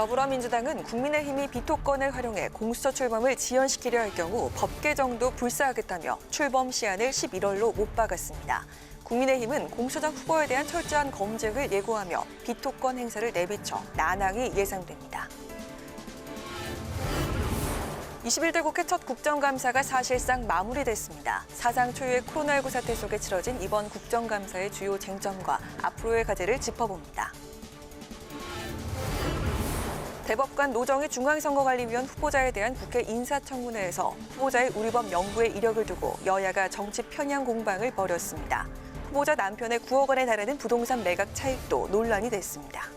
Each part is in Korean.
더불어민주당은 국민의힘이 비토권을 활용해 공수처 출범을 지연시키려 할 경우 법 개정도 불사하겠다며 출범 시한을 11월로 못 박았습니다. 국민의힘은 공수처장 후보에 대한 철저한 검증을 예고하며 비토권 행사를 내비쳐 난항이 예상됩니다. 21대 국회 첫 국정감사가 사실상 마무리됐습니다. 사상 초유의 코로나19 사태 속에 치러진 이번 국정감사의 주요 쟁점과 앞으로의 과제를 짚어봅니다. 대법관 노정희 중앙선거관리위원 후보자에 대한 국회 인사청문회에서 후보자의 우리법 연구에 이력을 두고 여야가 정치 편향 공방을 벌였습니다. 후보자 남편의 9억 원에 달하는 부동산 매각 차익도 논란이 됐습니다.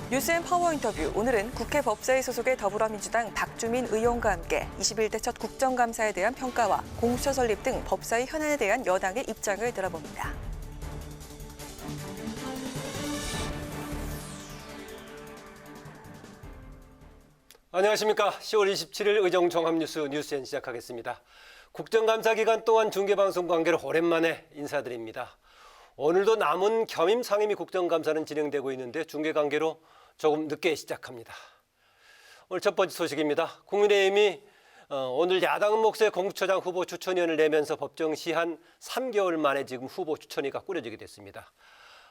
뉴스앤 파워 인터뷰. 오늘은 국회 법사위 소속의 더불어민주당 박주민 의원과 함께 21대 첫 국정감사에 대한 평가와 공수처 설립 등 법사위 현안에 대한 여당의 입장을 들어봅니다. 안녕하십니까. 10월 27일 의정 종합뉴스 뉴스엔 시작하겠습니다. 국정감사 기간 동안 중계방송 관계로 오랜만에 인사드립니다. 오늘도 남은 겸임 상임위 국정감사는 진행되고 있는데 중계관계로 조금 늦게 시작합니다. 오늘 첫 번째 소식입니다. 국민의힘이 오늘 야당 몫의 공수처장 후보 추천위원을 내면서 법정 시한 3개월 만에 지금 후보 추천위가 꾸려지게 됐습니다.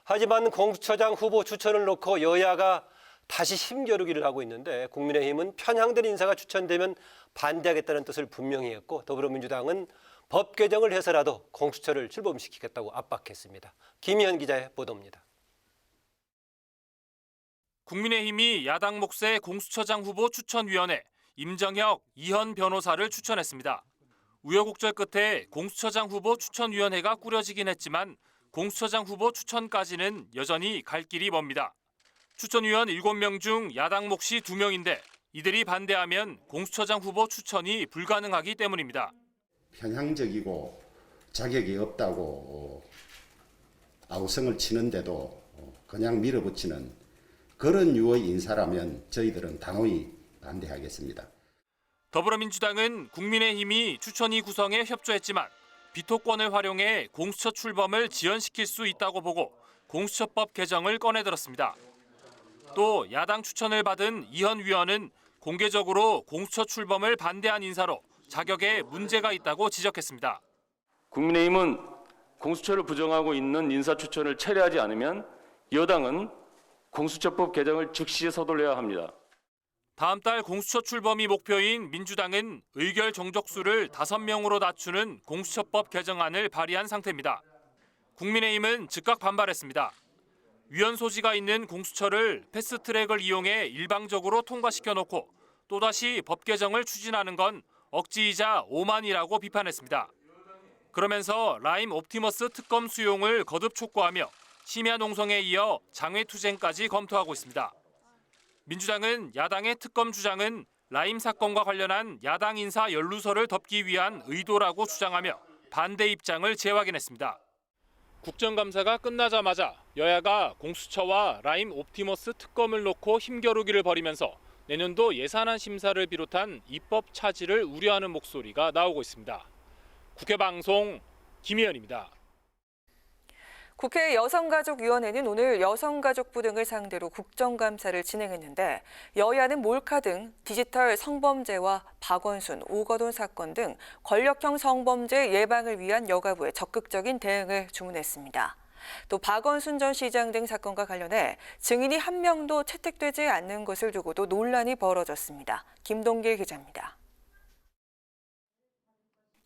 하지만 공수처장 후보 추천을 놓고 여야가 다시 힘겨루기를 하고 있는데 국민의힘은 편향된 인사가 추천되면 반대하겠다는 뜻을 분명히 했고 더불어민주당은 법 개정을 해서라도 공수처를 출범시키겠다고 압박했습니다. 김희연 기자의 보도입니다. 국민의힘이 야당 몫의 공수처장 후보 추천위원회 임정혁, 이현 변호사를 추천했습니다. 우여곡절 끝에 공수처장 후보 추천위원회가 꾸려지긴 했지만 공수처장 후보 추천까지는 여전히 갈 길이 멉니다. 추천위원 7명 중 야당 몫이 2명인데 이들이 반대하면 공수처장 후보 추천이 불가능하기 때문입니다. 편향적이고 자격이 없다고 아우성을 치는데도 그냥 밀어붙이는 그런 유의 인사라면 저희들은 단호히 반대하겠습니다. 더불어민주당은 국민의힘이 추천위 구성에 협조했지만 비토권을 활용해 공수처 출범을 지연시킬 수 있다고 보고 공수처법 개정을 꺼내들었습니다. 또 야당 추천을 받은 이현 위원은 공개적으로 공수처 출범을 반대한 인사로 자격에 문제가 있다고 지적했습니다. 국민의힘은 공수처를 부정하고 있는 인사 추천을 철회하지 않으면 여당은 공수처법 개정을 즉시 서둘러야 합니다. 다음 달 공수처 출범이 목표인 민주당은 의결 정족수를 5명으로 낮추는 공수처법 개정안을 발의한 상태입니다. 국민의힘은 즉각 반발했습니다. 위헌 소지가 있는 공수처를 패스트트랙을 이용해 일방적으로 통과시켜놓고 또다시 법 개정을 추진하는 건 억지이자 오만이라고 비판했습니다. 그러면서 라임 옵티머스 특검 수용을 거듭 촉구하며 심야 농성에 이어 장외투쟁까지 검토하고 있습니다. 민주당은 야당의 특검 주장은 라임 사건과 관련한 야당 인사 연루설을 덮기 위한 의도라고 주장하며 반대 입장을 재확인했습니다. 국정감사가 끝나자마자 여야가 공수처와 라임 옵티머스 특검을 놓고 힘겨루기를 벌이면서 내년도 예산안 심사를 비롯한 입법 차질을 우려하는 목소리가 나오고 있습니다. 국회 방송 김희연입니다. 국회 여성가족위원회는 오늘 여성가족부 등을 상대로 국정감사를 진행했는데 여야는 몰카 등 디지털 성범죄와 박원순, 오거돈 사건 등 권력형 성범죄 예방을 위한 여가부의 적극적인 대응을 주문했습니다. 또 박원순 전 시장 등 사건과 관련해 증인이 한 명도 채택되지 않는 것을 두고도 논란이 벌어졌습니다. 김동길 기자입니다.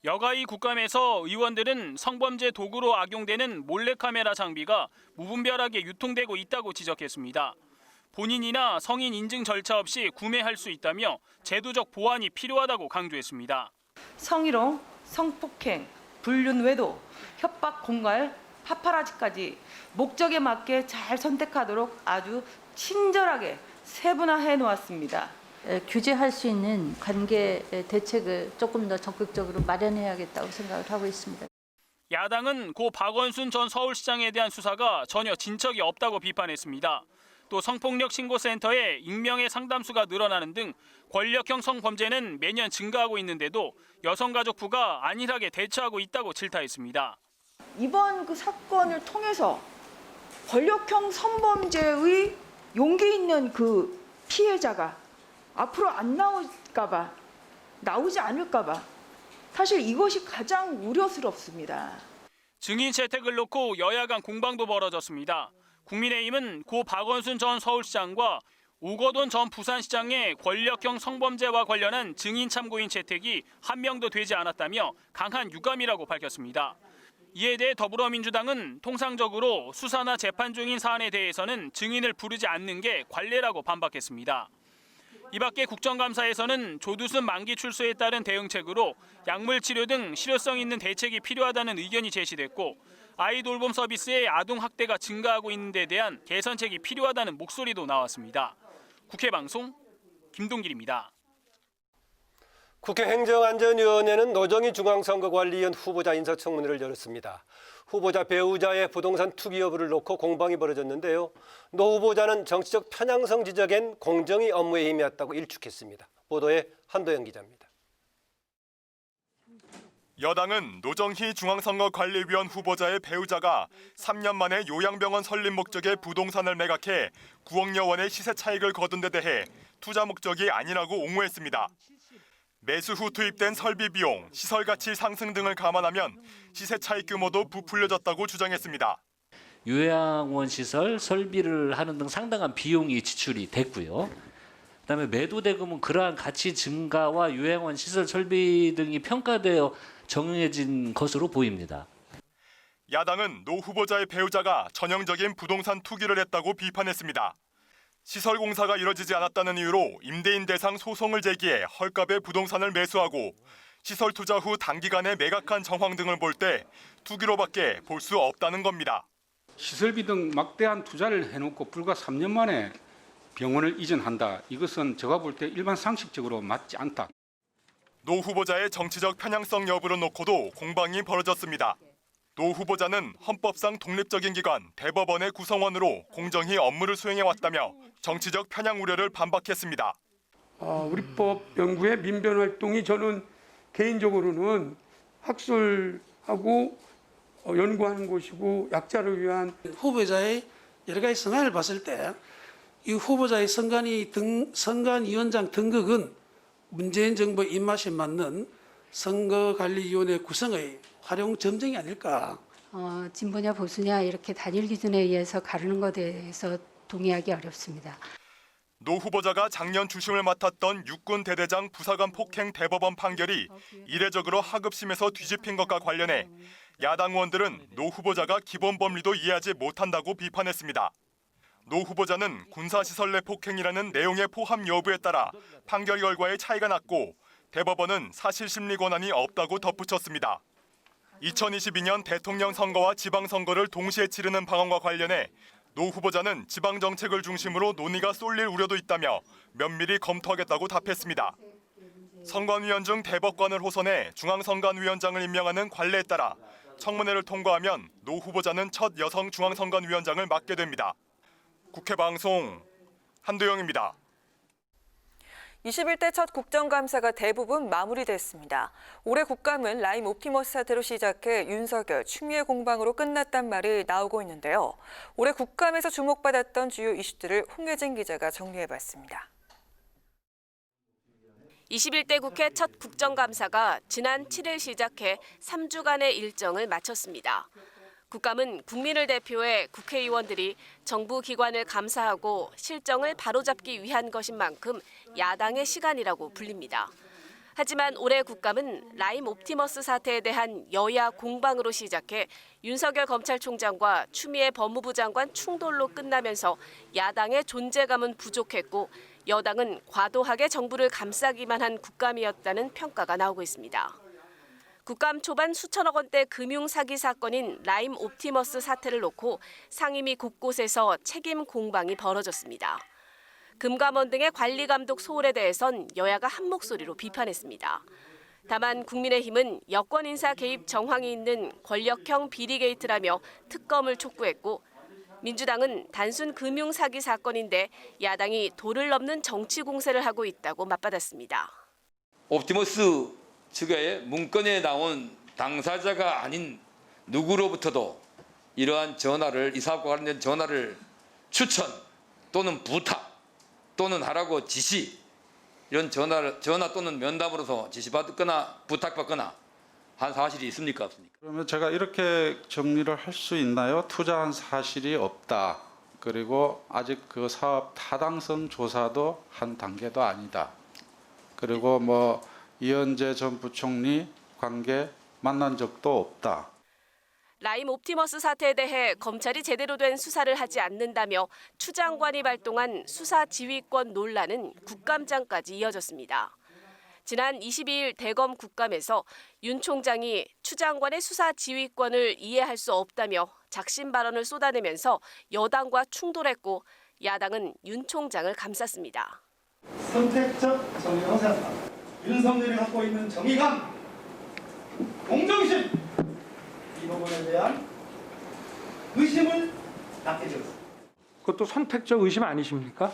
여가위 국감에서 의원들은 성범죄 도구로 악용되는 몰래카메라 장비가 무분별하게 유통되고 있다고 지적했습니다. 본인이나 성인 인증 절차 없이 구매할 수 있다며 제도적 보완이 필요하다고 강조했습니다. 성희롱, 성폭행, 불륜 외도, 협박 공갈, 파파라치까지 목적에 맞게 잘 선택하도록 아주 친절하게 세분화해 놓았습니다. 규제할 수 있는 관계 대책을 조금 더 적극적으로 마련해야겠다고 생각을 하고 있습니다. 야당은 고 박원순 전 서울시장에 대한 수사가 전혀 진척이 없다고 비판했습니다. 또 성폭력 신고센터에 익명의 상담수가 늘어나는 등 권력형 성범죄는 매년 증가하고 있는데도 여성가족부가 안일하게 대처하고 있다고 질타했습니다. 이번 그 사건을 통해서 권력형 성범죄의 용기 있는 그 피해자가 앞으로 안 나올까봐, 나오지 않을까봐 사실 이것이 가장 우려스럽습니다. 증인 채택을 놓고 여야 간 공방도 벌어졌습니다. 국민의힘은 고 박원순 전 서울시장과 오거돈 전 부산시장의 권력형 성범죄와 관련한 증인 참고인 채택이 한 명도 되지 않았다며 강한 유감이라고 밝혔습니다. 이에 대해 더불어민주당은 통상적으로 수사나 재판 중인 사안에 대해서는 증인을 부르지 않는 게 관례라고 반박했습니다. 이 밖에 국정감사에서는 조두순 만기 출소에 따른 대응책으로 약물 치료 등 실효성 있는 대책이 필요하다는 의견이 제시됐고, 아이 돌봄 서비스의 아동 학대가 증가하고 있는 데 대한 개선책이 필요하다는 목소리도 나왔습니다. 국회 방송 김동길입니다. 국회 행정안전위원회는 노정희 중앙선거관리위원 후보자 인사청문회를 열었습니다. 후보자 배우자의 부동산 투기 여부를 놓고 공방이 벌어졌는데요. 노 후보자는 정치적 편향성 지적엔 공정위 업무에 임했다고 일축했습니다. 보도에 한도영 기자입니다. 여당은 노정희 중앙선거관리위원 후보자의 배우자가 3년 만에 요양병원 설립 목적의 부동산을 매각해 9억여 원의 시세 차익을 거둔 데 대해 투자 목적이 아니라고 옹호했습니다. 매수 후 투입된 설비 비용, 시설 가치 상승 등을 감안하면 시세 차익 규모도 부풀려졌다고 주장했습니다. 요양원 시설 설비를 하는 등 상당한 비용이 지출이 됐고요. 그다음에 매도 대금은 그러한 가치 증가와 요양원 시설 설비 등이 평가되어 정해진 것으로 보입니다. 야당은 노 후보자의 배우자가 전형적인 부동산 투기를 했다고 비판했습니다. 시설 공사가 이뤄지지 않았다는 이유로 임대인 대상 소송을 제기해 헐값에 부동산을 매수하고 시설 투자 후 단기간에 매각한 정황 등을 볼 때 투기로밖에 볼 수 없다는 겁니다. 시설비 등 막대한 투자를 해놓고 불과 3년 만에 병원을 이전한다. 이것은 제가 볼 때 일반 상식적으로 맞지 않다. 노 후보자의 정치적 편향성 여부를 놓고도 공방이 벌어졌습니다. 노 후보자는 헌법상 독립적인 기관 대법원의 구성원으로 공정히 업무를 수행해왔다며 정치적 편향 우려를 반박했습니다. 우리 법 연구의 민변 활동이 저는 개인적으로는 학술하고 연구하는 곳이고 약자를 위한 후보자의 여러 가지 성향을 봤을 때 이 후보자의 선관위원장 등극은 문재인 정부의 입맛에 맞는 선거관리위원회 구성의 활용 점정이 아닐까. 진보냐 보수냐 이렇게 단일 기준에 의해서 가르는 것에 대해서 동의하기 어렵습니다. 노 후보자가 작년 주심을 맡았던 육군 대대장 부사관 폭행 대법원 판결이 이례적으로 하급심에서 뒤집힌 것과 관련해 야당 의원들은 노 후보자가 기본 법리도 이해하지 못한다고 비판했습니다. 노 후보자는 군사시설 내 폭행이라는 내용의 포함 여부에 따라 판결 결과에 차이가 났고 대법원은 사실심리 권한이 없다고 덧붙였습니다. 2022년 대통령 선거와 지방선거를 동시에 치르는 방안과 관련해 노 후보자는 지방정책을 중심으로 논의가 쏠릴 우려도 있다며 면밀히 검토하겠다고 답했습니다. 선관위원 중 대법관을 호선해 중앙선관위원장을 임명하는 관례에 따라 청문회를 통과하면 노 후보자는 첫 여성 중앙선관위원장을 맡게 됩니다. 국회 방송 한도영입니다. 21대 첫 국정감사가 대부분 마무리됐습니다. 올해 국감은 라임 옵티머스 사태로 시작해 윤석열, 추미애 공방으로 끝났단 말이 나오고 있는데요. 올해 국감에서 주목받았던 주요 이슈들을 홍혜진 기자가 정리해봤습니다. 21대 국회 첫 국정감사가 지난 7일 시작해 3주간의 일정을 마쳤습니다. 국감은 국민을 대표해 국회의원들이 정부 기관을 감사하고 실정을 바로잡기 위한 것인 만큼 야당의 시간이라고 불립니다. 하지만 올해 국감은 라임 옵티머스 사태에 대한 여야 공방으로 시작해 윤석열 검찰총장과 추미애 법무부 장관 충돌로 끝나면서 야당의 존재감은 부족했고 여당은 과도하게 정부를 감싸기만 한 국감이었다는 평가가 나오고 있습니다. 국감 초반 수천억 원대 금융 사기 사건인 라임 옵티머스 사태를 놓고 상임위 곳곳에서 책임 공방이 벌어졌습니다. 금감원 등의 관리 감독 소홀에 대해선 여야가 한 목소리로 비판했습니다. 다만 국민의힘은 여권 인사 개입 정황이 있는 권력형 비리 게이트라며 특검을 촉구했고 민주당은 단순 금융 사기 사건인데 야당이 도를 넘는 정치 공세를 하고 있다고 맞받았습니다. 옵티머스 측의 문건에 나온 당사자가 아닌 누구로부터도 이러한 전화를 이 사업과 관련된 전화를 추천 또는 부탁 또는 하라고 지시 이런 전화 또는 면담으로서 지시받거나 부탁받거나 한 사실이 있습니까 없습니까? 그러면 제가 이렇게 정리를 할 수 있나요? 투자한 사실이 없다. 그리고 아직 그 사업 타당성 조사도 한 단계도 아니다. 그리고 뭐 이현재 전 부총리 관계 만난 적도 없다. 라임 옵티머스 사태에 대해 검찰이 제대로 된 수사를 하지 않는다며 추 장관이 발동한 수사 지휘권 논란은 국감장까지 이어졌습니다. 지난 22일 대검 국감에서 윤 총장이 추 장관의 수사 지휘권을 이해할 수 없다며 작심 발언을 쏟아내면서 여당과 충돌했고 야당은 윤 총장을 감쌌습니다. 선택적 정의형사, 윤석열이 갖고 있는 정의감, 공정심 이 부분에 대한 의심을 낳게 되었습니다. 그것도 선택적 의심 아니십니까?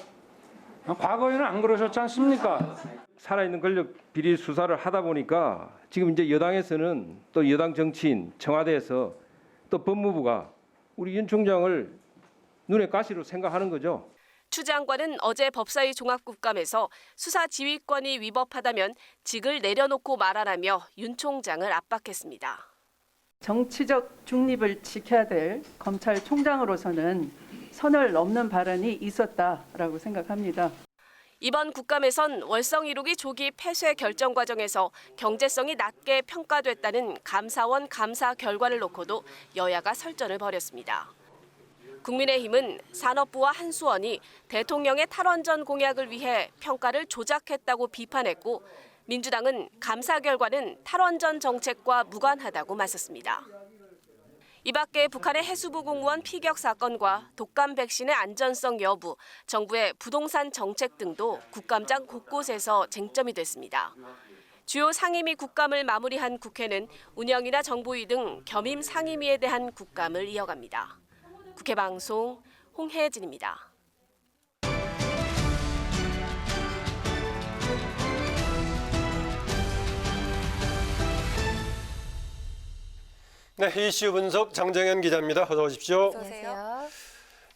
과거에는 안 그러셨지 않습니까? 살아있는 권력 비리 수사를 하다 보니까 지금 이제 여당에서는 또 여당 정치인, 청와대에서 또 법무부가 우리 윤 총장을 눈에 가시로 생각하는 거죠. 추 장관은 어제 법사위 종합국감에서 수사 지휘권이 위법하다면 직을 내려놓고 말하라며 윤 총장을 압박했습니다. 정치적 중립을 지켜야 될 검찰총장으로서는 선을 넘는 발언이 있었다라고 생각합니다. 이번 국감에선 월성 1호기 조기 폐쇄 결정 과정에서 경제성이 낮게 평가됐다는 감사원 감사 결과를 놓고도 여야가 설전을 벌였습니다. 국민의힘은 산업부와 한수원이 대통령의 탈원전 공약을 위해 평가를 조작했다고 비판했고 민주당은 감사 결과는 탈원전 정책과 무관하다고 맞섰습니다. 이 밖에 북한의 해수부 공무원 피격 사건과 독감 백신의 안전성 여부, 정부의 부동산 정책 등도 국감장 곳곳에서 쟁점이 됐습니다. 주요 상임위 국감을 마무리한 국회는 운영이나 정보위 등 겸임 상임위에 대한 국감을 이어갑니다. 국회 방송 홍혜진입니다. 네, 이슈 분석 장정현 기자입니다. 어서 오십시오. 어서 오세요.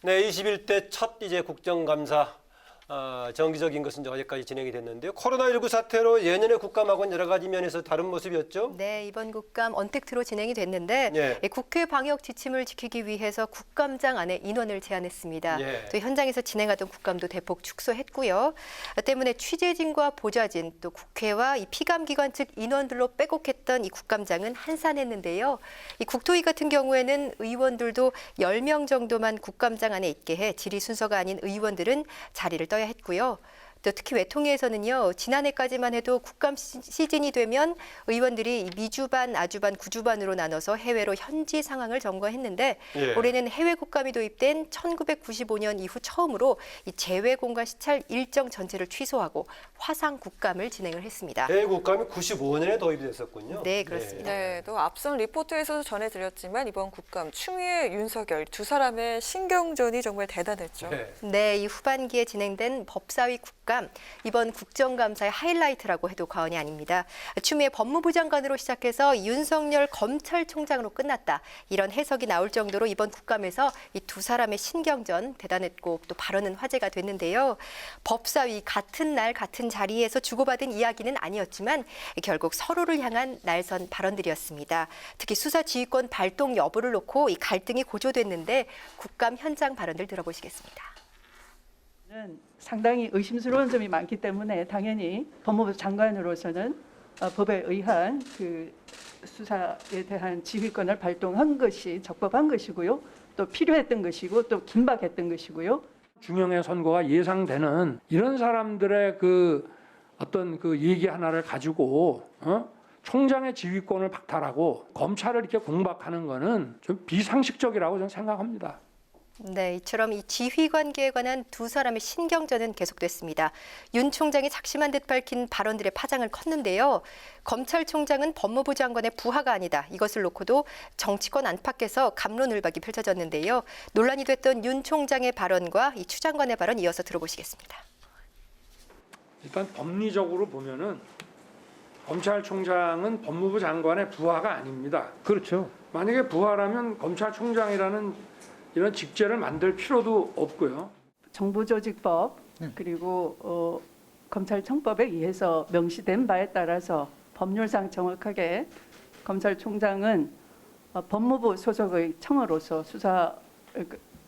네, 21대 첫 이제 국정감사 정기적인 것은 이제 어제까지 진행이 됐는데요. 코로나19 사태로 예년의 국감하고는 여러 가지 면에서 다른 모습이었죠. 네, 이번 국감 언택트로 진행이 됐는데 예. 국회 방역 지침을 지키기 위해서 국감장 안에 인원을 제한했습니다. 예. 또 현장에서 진행하던 국감도 대폭 축소했고요. 때문에 취재진과 보좌진 또 국회와 이 피감기관 측 인원들로 빼곡했던 이 국감장은 한산했는데요. 이 국토위 같은 경우에는 의원들도 10명 정도만 국감장 안에 있게 해 질의 순서가 아닌 의원들은 자리를 떠야 했고요. 또 특히 외통위에서는요. 지난해까지만 해도 국감 시즌이 되면 의원들이 미주반, 아주반, 구주반으로 나눠서 해외로 현지 상황을 점거했는데 예. 올해는 해외 국감이 도입된 1995년 이후 처음으로 이 재외 공간 시찰 일정 전체를 취소하고 화상 국감을 진행을 했습니다. 해외 국감이 95년에 도입이 됐었군요. 네, 그렇습니다. 네, 또 앞선 리포트에서도 전해드렸지만 이번 국감 추미애, 윤석열 두 사람의 신경전이 정말 대단했죠. 네, 이 후반기에 진행된 법사위 국감 이번 국정감사의 하이라이트라고 해도 과언이 아닙니다. 추미애 법무부 장관으로 시작해서 윤석열 검찰총장으로 끝났다. 이런 해석이 나올 정도로 이번 국감에서 이 두 사람의 신경전 대단했고 또 발언은 화제가 됐는데요. 법사위 같은 날 같은 자리에서 주고받은 이야기는 아니었지만 결국 서로를 향한 날선 발언들이었습니다. 특히 수사 지휘권 발동 여부를 놓고 이 갈등이 고조됐는데 국감 현장 발언들 들어보시겠습니다. 상당히 의심스러운 점이 많기 때문에 당연히 법무부 장관으로서는 법에 의한 그 수사에 대한 지휘권을 발동한 것이 적법한 것이고요. 또 필요했던 것이고 또 긴박했던 것이고요. 중형의 선고가 예상되는 이런 사람들의 그 어떤 그 얘기 하나를 가지고 총장의 지휘권을 박탈하고 검찰을 이렇게 공박하는 거는 좀 비상식적이라고 저는 생각합니다. 네, 이처럼 이 지휘 관계에 관한 두 사람의 신경전은 계속됐습니다. 윤 총장이 작심한 듯 밝힌 발언들의 파장을 컸는데요. 검찰총장은 법무부 장관의 부하가 아니다. 이것을 놓고도 정치권 안팎에서 갑론을박이 펼쳐졌는데요. 논란이 됐던 윤 총장의 발언과 이 추 장관의 발언 이어서 들어보시겠습니다. 일단 법리적으로 보면은 검찰총장은 법무부 장관의 부하가 아닙니다. 그렇죠. 만약에 부하라면 검찰총장이라는 이런 직제를 만들 필요도 없고요. 정부조직법 그리고 검찰청법에 의해서 명시된 바에 따라서 법률상 정확하게 검찰총장은 법무부 소속의 청으로서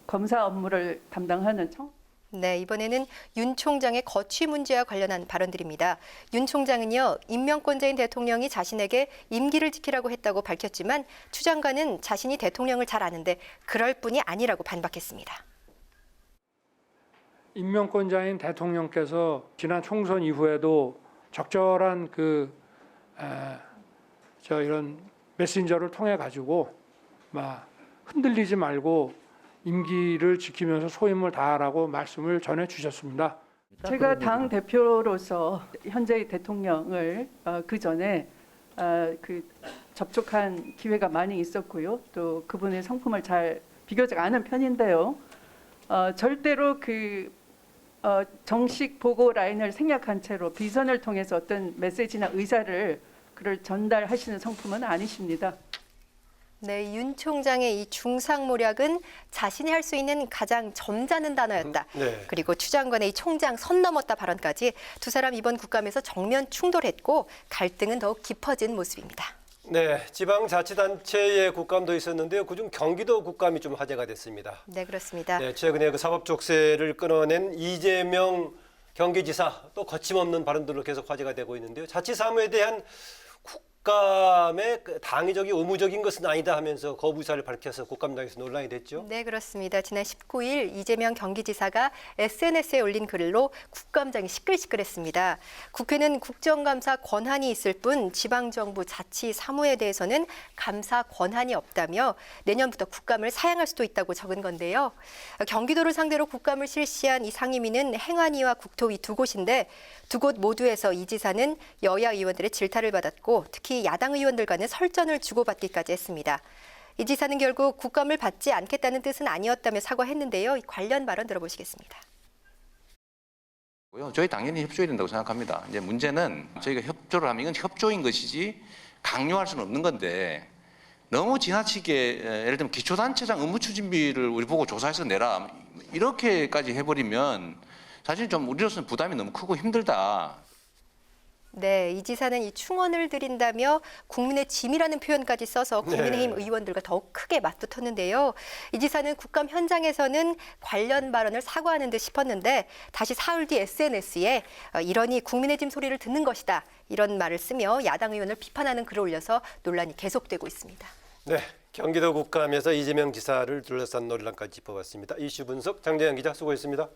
검사 업무를 담당하는 청. 네, 이번에는 윤 총장의 거취 문제와 관련한 발언들입니다. 윤 총장은요, 임명권자인 대통령이 자신에게 임기를 지키라고 했다고 밝혔지만 추 장관은 자신이 대통령을 잘 아는데 그럴 뿐이 아니라고 반박했습니다. 임명권자인 대통령께서 지난 총선 이후에도 적절한 이런 메신저를 통해 가지고 흔들리지 말고 임기를 지키면서 소임을 다하라고 말씀을 전해 주셨습니다. 제가 당 대표로서 현재의 대통령을 그 전에 접촉한 기회가 많이 있었고요. 또 그분의 성품을 잘 비교적 아는 편인데요. 절대로 정식 보고 라인을 생략한 채로 비선을 통해서 어떤 메시지나 의사를 그를 전달하시는 성품은 아니십니다. 네, 윤 총장의 이 중상모략은 자신이 할 수 있는 가장 점잖은 단어였다. 네. 그리고 추 장관의 이 총장 선 넘었다 발언까지 두 사람 이번 국감에서 정면 충돌했고 갈등은 더욱 깊어진 모습입니다. 네, 지방자치단체의 국감도 있었는데요. 그중 경기도 국감이 좀 화제가 됐습니다. 네, 그렇습니다. 네, 최근에 사법 족쇄를 끊어낸 이재명 경기지사 또 거침없는 발언들로 계속 화제가 되고 있는데요. 자치사무에 대한 국감의 당위적이 의무적인 것은 아니다 하면서 거부 의사를 밝혀서 국감장에서 논란이 됐죠. 네, 그렇습니다. 지난 19일 이재명 경기지사가 SNS에 올린 글로 국감장이 시끌시끌했습니다. 국회는 국정감사 권한이 있을 뿐 지방정부 자치사무에 대해서는 감사 권한이 없다며 내년부터 국감을 사양할 수도 있다고 적은 건데요. 경기도를 상대로 국감을 실시한 이 상임위는 행안위와 국토위 두 곳인데 두 곳 모두에서 이 지사는 여야 의원들의 질타를 받았고 특히 야당 의원들과는 설전을 주고받기까지 했습니다. 이 지사는 결국 국감을 받지 않겠다는 뜻은 아니었다며 사과했는데요. 관련 발언 들어보시겠습니다. 저희 당연히 협조해야 된다고 생각합니다. 이제 문제는 저희가 협조를 하면 이건 협조인 것이지 강요할 수는 없는 건데 너무 지나치게 예를 들면 기초단체장 업무추진비를 우리 보고 조사해서 내라 이렇게까지 해버리면 사실 좀 우리로서는 부담이 너무 크고 힘들다. 네, 이 지사는 이 충원을 드린다며 국민의 짐이라는 표현까지 써서 국민의힘 네. 의원들과 더욱 크게 맞붙었는데요. 이 지사는 국감 현장에서는 관련 발언을 사과하는 듯 싶었는데 다시 사흘 뒤 SNS에 이러니 국민의 짐 소리를 듣는 것이다. 이런 말을 쓰며 야당 의원을 비판하는 글을 올려서 논란이 계속되고 있습니다. 네, 경기도 국감에서 이재명 지사를 둘러싼 논란까지 짚어봤습니다. 이슈 분석 장재현 기자 수고했습니다.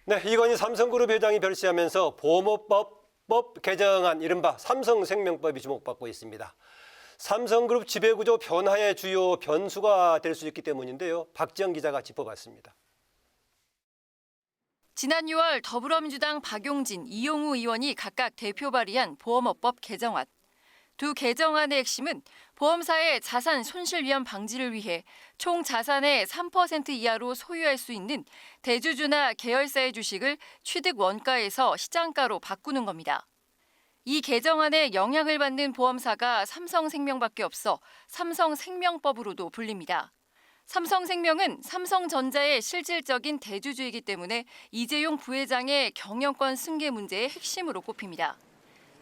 네, 이건희 삼성그룹 회장이 별세하면서 보험업법 개정안 이른바 삼성생명법이 주목받고 있습니다. 삼성그룹 지배구조 변화의 주요 변수가 될 수 있기 때문인데요. 박지영 기자가 짚어봤습니다. 지난 6월 더불어민주당 박용진, 이용우 의원이 각각 대표 발의한 보험업법 개정안. 두 개정안의 핵심은 보험사의 자산 손실 위험 방지를 위해 총 자산의 3% 이하로 소유할 수 있는 대주주나 계열사의 주식을 취득 원가에서 시장가로 바꾸는 겁니다. 이 개정안에 영향을 받는 보험사가 삼성생명밖에 없어 삼성생명법으로도 불립니다. 삼성생명은 삼성전자의 실질적인 대주주이기 때문에 이재용 부회장의 경영권 승계 문제의 핵심으로 꼽힙니다.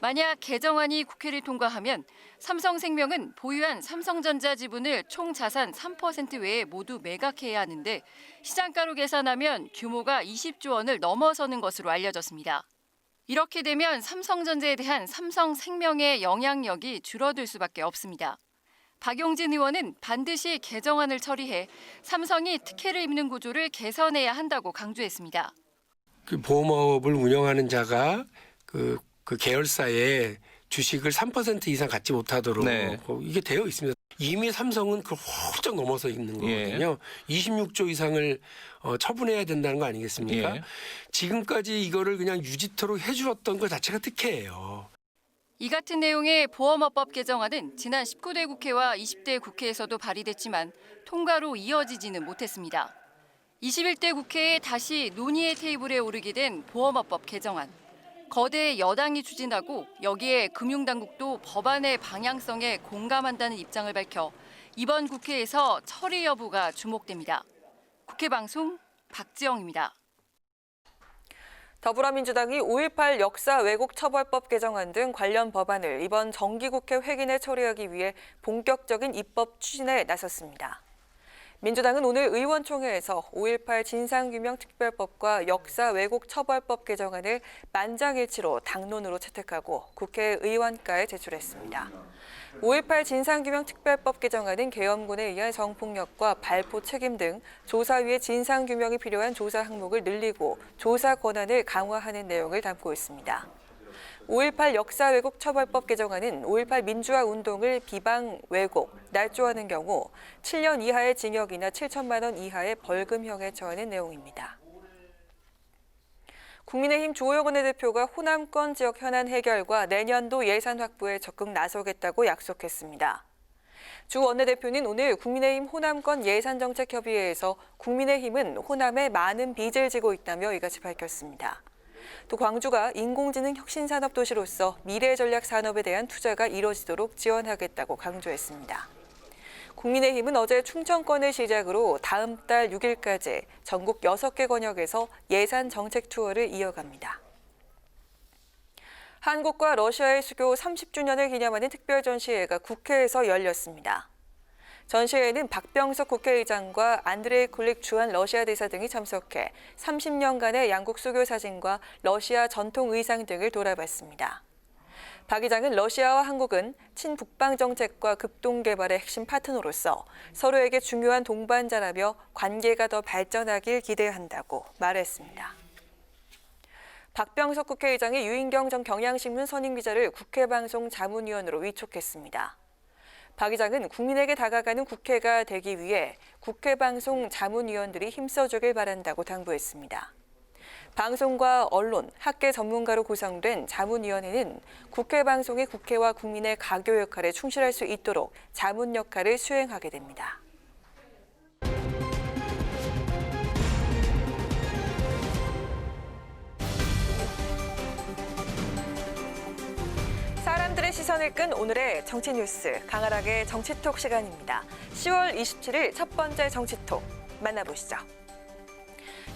만약 개정안이 국회를 통과하면 삼성생명은 보유한 삼성전자 지분을 총 자산 3% 외에 모두 매각해야 하는데 시장가로 계산하면 규모가 20조 원을 넘어서는 것으로 알려졌습니다. 이렇게 되면 삼성전자에 대한 삼성생명의 영향력이 줄어들 수밖에 없습니다. 박용진 의원은 반드시 개정안을 처리해 삼성이 특혜를 입는 구조를 개선해야 한다고 강조했습니다. 보험업을 운영하는 자가 그 계열사의 주식을 3% 이상 갖지 못하도록 이게 되어 있습니다. 이미 삼성은 그걸 훌쩍 넘어서 있는 거거든요. 26조 이상을 처분해야 된다는 거 아니겠습니까? 지금까지 이거를 그냥 유지토록 해주었던 것 자체가 특혜예요. 이 같은 내용의 보험업법 개정안은 지난 19대 국회와 20대 국회에서도 발의됐지만 통과로 이어지지는 못했습니다. 21대 국회에 다시 논의의 테이블에 오르게 된 보험업법 개정안. 거대 여당이 추진하고 여기에 금융당국도 법안의 방향성에 공감한다는 입장을 밝혀 이번 국회에서 처리 여부가 주목됩니다. 국회방송 박지영입니다. 더불어민주당이 5.18 역사 왜곡 처벌법 개정안 등 관련 법안을 이번 정기국회 회기내 처리하기 위해 본격적인 입법 추진에 나섰습니다. 민주당은 오늘 의원총회에서 5.18 진상규명특별법과 역사 왜곡 처벌법 개정안을 만장일치로 당론으로 채택하고 국회의원가에 제출했습니다. 5.18 진상규명특별법 개정안은 계엄군에 의한 성폭력과 발포 책임 등 조사위의 진상규명이 필요한 조사 항목을 늘리고 조사 권한을 강화하는 내용을 담고 있습니다. 5.18 역사 왜곡 처벌법 개정안은 5.18 민주화 운동을 비방 왜곡, 날조하는 경우 7년 이하의 징역이나 7천만 원 이하의 벌금형에 처하는 내용입니다. 국민의힘 주호영 원내대표가 호남권 지역 현안 해결과 내년도 예산 확보에 적극 나서겠다고 약속했습니다. 주 원내대표는 오늘 국민의힘 호남권 예산정책협의회에서 국민의힘은 호남에 많은 빚을 지고 있다며 이같이 밝혔습니다. 또 광주가 인공지능 혁신산업 도시로서 미래 전략 산업에 대한 투자가 이뤄지도록 지원하겠다고 강조했습니다. 국민의힘은 어제 충청권을 시작으로 다음 달 6일까지 전국 6개 권역에서 예산 정책 투어를 이어갑니다. 한국과 러시아의 수교 30주년을 기념하는 특별 전시회가 국회에서 열렸습니다. 전시회에는 박병석 국회의장과 안드레이 쿨릭 주한 러시아 대사 등이 참석해 30년간의 양국 수교 사진과 러시아 전통 의상 등을 돌아봤습니다. 박 의장은 러시아와 한국은 친북방 정책과 급동 개발의 핵심 파트너로서 서로에게 중요한 동반자라며 관계가 더 발전하길 기대한다고 말했습니다. 박병석 국회의장이 유인경 전 경향신문 선임기자를 국회방송 자문위원으로 위촉했습니다. 박 의장은 국민에게 다가가는 국회가 되기 위해 국회방송 자문위원들이 힘써주길 바란다고 당부했습니다. 방송과 언론, 학계 전문가로 구성된 자문위원회는 국회방송이 국회와 국민의 가교 역할에 충실할 수 있도록 자문 역할을 수행하게 됩니다. 사람들의 시선을 끈 오늘의 정치 뉴스, 강하락의 정치톡 시간입니다. 10월 27일 첫 번째 정치톡 만나보시죠.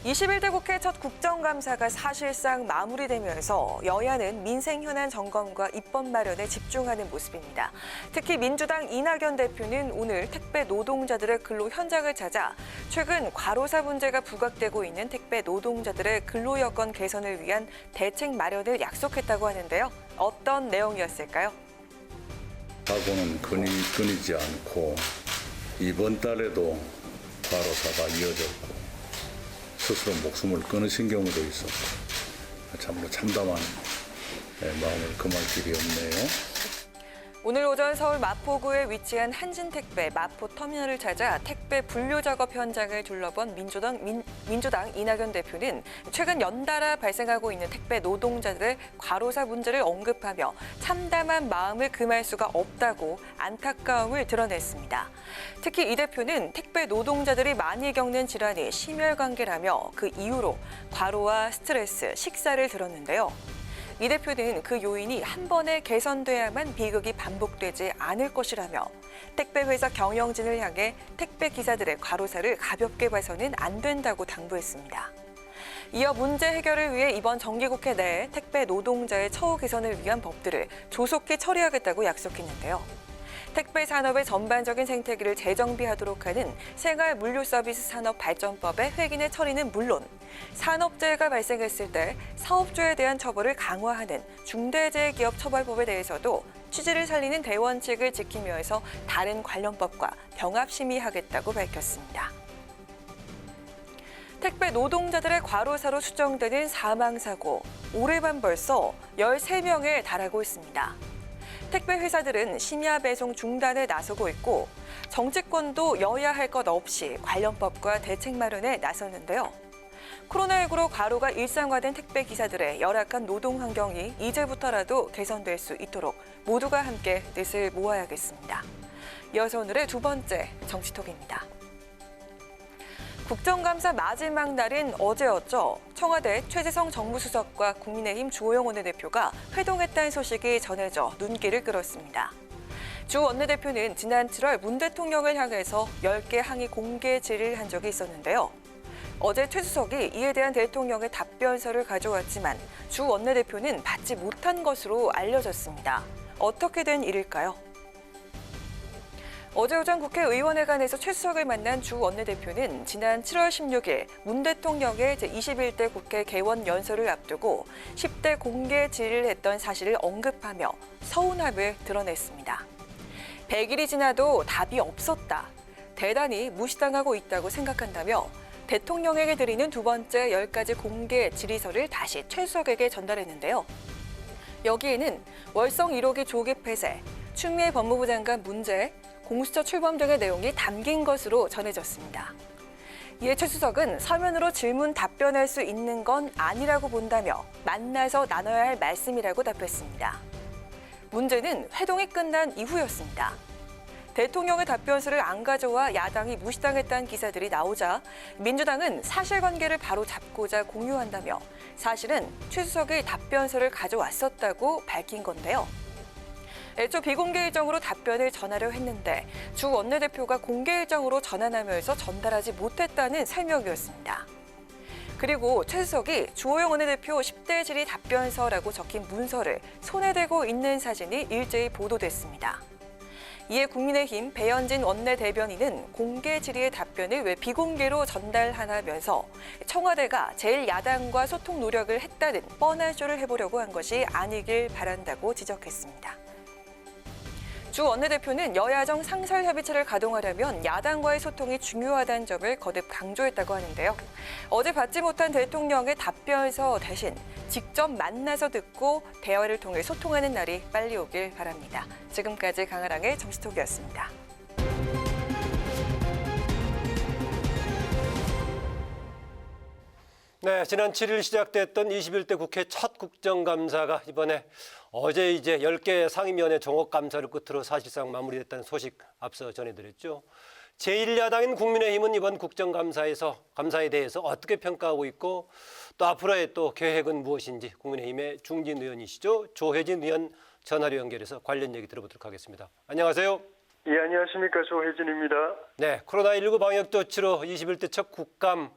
21대 국회 첫 국정감사가 사실상 마무리되면서 여야는 민생 현안 점검과 입법 마련에 집중하는 모습입니다. 특히 민주당 이낙연 대표는 오늘 택배 노동자들의 근로 현장을 찾아 최근 과로사 문제가 부각되고 있는 택배 노동자들의 근로 여건 개선을 위한 대책 마련을 약속했다고 하는데요. 어떤 내용이었을까요? 사고는 끊이지 않고 이번 달에도 과로사가 이어졌고 스스로 목숨을 끊으신 경우도 있었고 참으로 참담한 마음을 금할 길이 없네요. 오늘 오전 서울 마포구에 위치한 한진택배 마포터미널을 찾아 택배 분류 작업 현장을 둘러본 민주당 이낙연 대표는 최근 연달아 발생하고 있는 택배 노동자들의 과로사 문제를 언급하며 참담한 마음을 금할 수가 없다고 안타까움을 드러냈습니다. 특히 이 대표는 택배 노동자들이 많이 겪는 질환이 심혈관계라며 그 이유로 과로와 스트레스, 식사를 들었는데요. 이 대표는 그 요인이 한 번에 개선돼야만 비극이 반복되지 않을 것이라며 택배 회사 경영진을 향해 택배 기사들의 과로사를 가볍게 봐서는 안 된다고 당부했습니다. 이어 문제 해결을 위해 이번 정기국회 내에 택배 노동자의 처우 개선을 위한 법들을 조속히 처리하겠다고 약속했는데요. 택배 산업의 전반적인 생태계를 재정비하도록 하는 생활물류서비스산업발전법의 회기내 처리는 물론 산업재해가 발생했을 때 사업주에 대한 처벌을 강화하는 중대재해기업처벌법에 대해서도 취지를 살리는 대원칙을 지키면서 다른 관련 법과 병합심의하겠다고 밝혔습니다. 택배 노동자들의 과로사로 추정되는 사망사고, 올해만 벌써 13명에 달하고 있습니다. 택배 회사들은 심야 배송 중단에 나서고 있고 정치권도 여야 할 것 없이 관련 법과 대책 마련에 나섰는데요. 코로나19로 과로가 일상화된 택배 기사들의 열악한 노동 환경이 이제부터라도 개선될 수 있도록 모두가 함께 뜻을 모아야겠습니다. 이어서 오늘의 두 번째 정치톡입니다. 국정감사 마지막 날인 어제였죠. 청와대 최재성 정무수석과 국민의힘 주호영 원내대표가 회동했다는 소식이 전해져 눈길을 끌었습니다. 주 원내대표는 지난 7월 문 대통령을 향해서 10개 항의 공개 질의를 한 적이 있었는데요. 어제 최 수석이 이에 대한 대통령의 답변서를 가져왔지만 주 원내대표는 받지 못한 것으로 알려졌습니다. 어떻게 된 일일까요? 어제 오전 국회의원회관에서 최 수석을 만난 주 원내대표는 지난 7월 16일 문 대통령의 제21대 국회 개원 연설을 앞두고 10대 공개 질의를 했던 사실을 언급하며 서운함을 드러냈습니다. 100일이 지나도 답이 없었다. 대단히 무시당하고 있다고 생각한다며 대통령에게 드리는 두 번째 10가지 공개 질의서를 다시 최 수석에게 전달했는데요. 여기에는 월성 1호기 조기 폐쇄, 추미애 법무부 장관 문제, 공수처 출범 등의 내용이 담긴 것으로 전해졌습니다. 이에 최 수석은 서면으로 질문 답변할 수 있는 건 아니라고 본다며 만나서 나눠야 할 말씀이라고 답했습니다. 문제는 회동이 끝난 이후였습니다. 대통령의 답변서를 안 가져와 야당이 무시당했다는 기사들이 나오자 민주당은 사실관계를 바로 잡고자 공유한다며 사실은 최 수석이 답변서를 가져왔었다고 밝힌 건데요. 애초 비공개 일정으로 답변을 전하려 했는데 주 원내대표가 공개 일정으로 전환하면서 전달하지 못했다는 설명이었습니다. 그리고 최 수석이 주호영 원내대표 10대 질의 답변서라고 적힌 문서를 손에 대고 있는 사진이 일제히 보도됐습니다. 이에 국민의힘 배현진 원내대변인은 공개 질의의 답변을 왜 비공개로 전달하냐면서 청와대가 제1야당과 소통 노력을 했다는 뻔한 쇼를 해보려고 한 것이 아니길 바란다고 지적했습니다. 주 원내대표는 여야정 상설협의체를 가동하려면 야당과의 소통이 중요하다는 점을 거듭 강조했다고 하는데요. 어제 받지 못한 대통령의 답변서 대신 직접 만나서 듣고 대화를 통해 소통하는 날이 빨리 오길 바랍니다. 지금까지 강아랑의 정치톡이었습니다. 네, 지난 7일 시작됐던 21대 국회 첫 국정감사가 이번에 어제 이제 10개 상임위원회 종합감사를 끝으로 사실상 마무리됐다는 소식 앞서 전해드렸죠. 제1야당인 국민의힘은 이번 국정감사에 대해서 어떻게 평가하고 있고 또 앞으로의 또 계획은 무엇인지 국민의힘의 중진 의원이시죠. 조혜진 의원 전화로 연결해서 관련 얘기 들어보도록 하겠습니다. 안녕하세요. 예, 안녕하십니까. 조혜진입니다. 네, 코로나19 방역 조치로 21대 첫 국감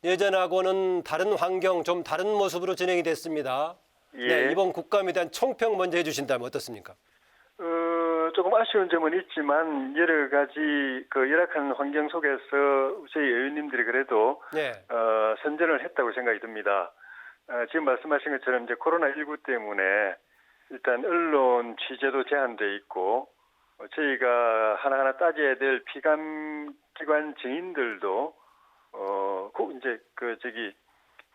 예전하고는 다른 환경, 좀 다른 모습으로 진행이 됐습니다. 예. 네, 이번 국감에 대한 총평 먼저 해주신다면 어떻습니까? 조금 아쉬운 점은 있지만 여러 가지 열악한 환경 속에서 저희 의원님들이 그래도 네. 선전을 했다고 생각이 듭니다. 지금 말씀하신 것처럼 이제 코로나19 때문에 일단 언론 취재도 제한돼 있고 저희가 하나하나 따져야 될 피감기관 증인들도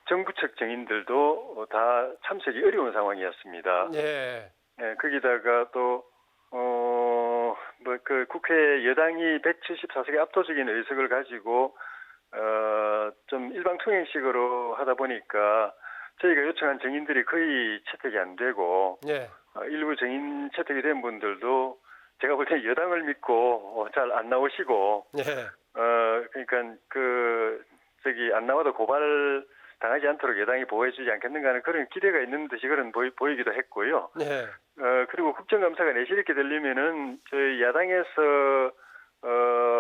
정부 측 증인들도 다 참석이 어려운 상황이었습니다. 네. 네, 거기다가 또 국회 여당이 174석의 압도적인 의석을 가지고 좀 일방 통행식으로 하다 보니까 저희가 요청한 증인들이 거의 채택이 안 되고 네. 일부 증인 채택이 된 분들도 제가 볼 때 여당을 믿고 잘 안 나오시고 네. 그러니까 안 나와도 고발 당하지 않도록 여당이 보호해주지 않겠는가 하는 그런 기대가 있는 듯이 그런 보이기도 했고요. 네. 그리고 국정감사가 내실 있게 되려면은 저희 야당에서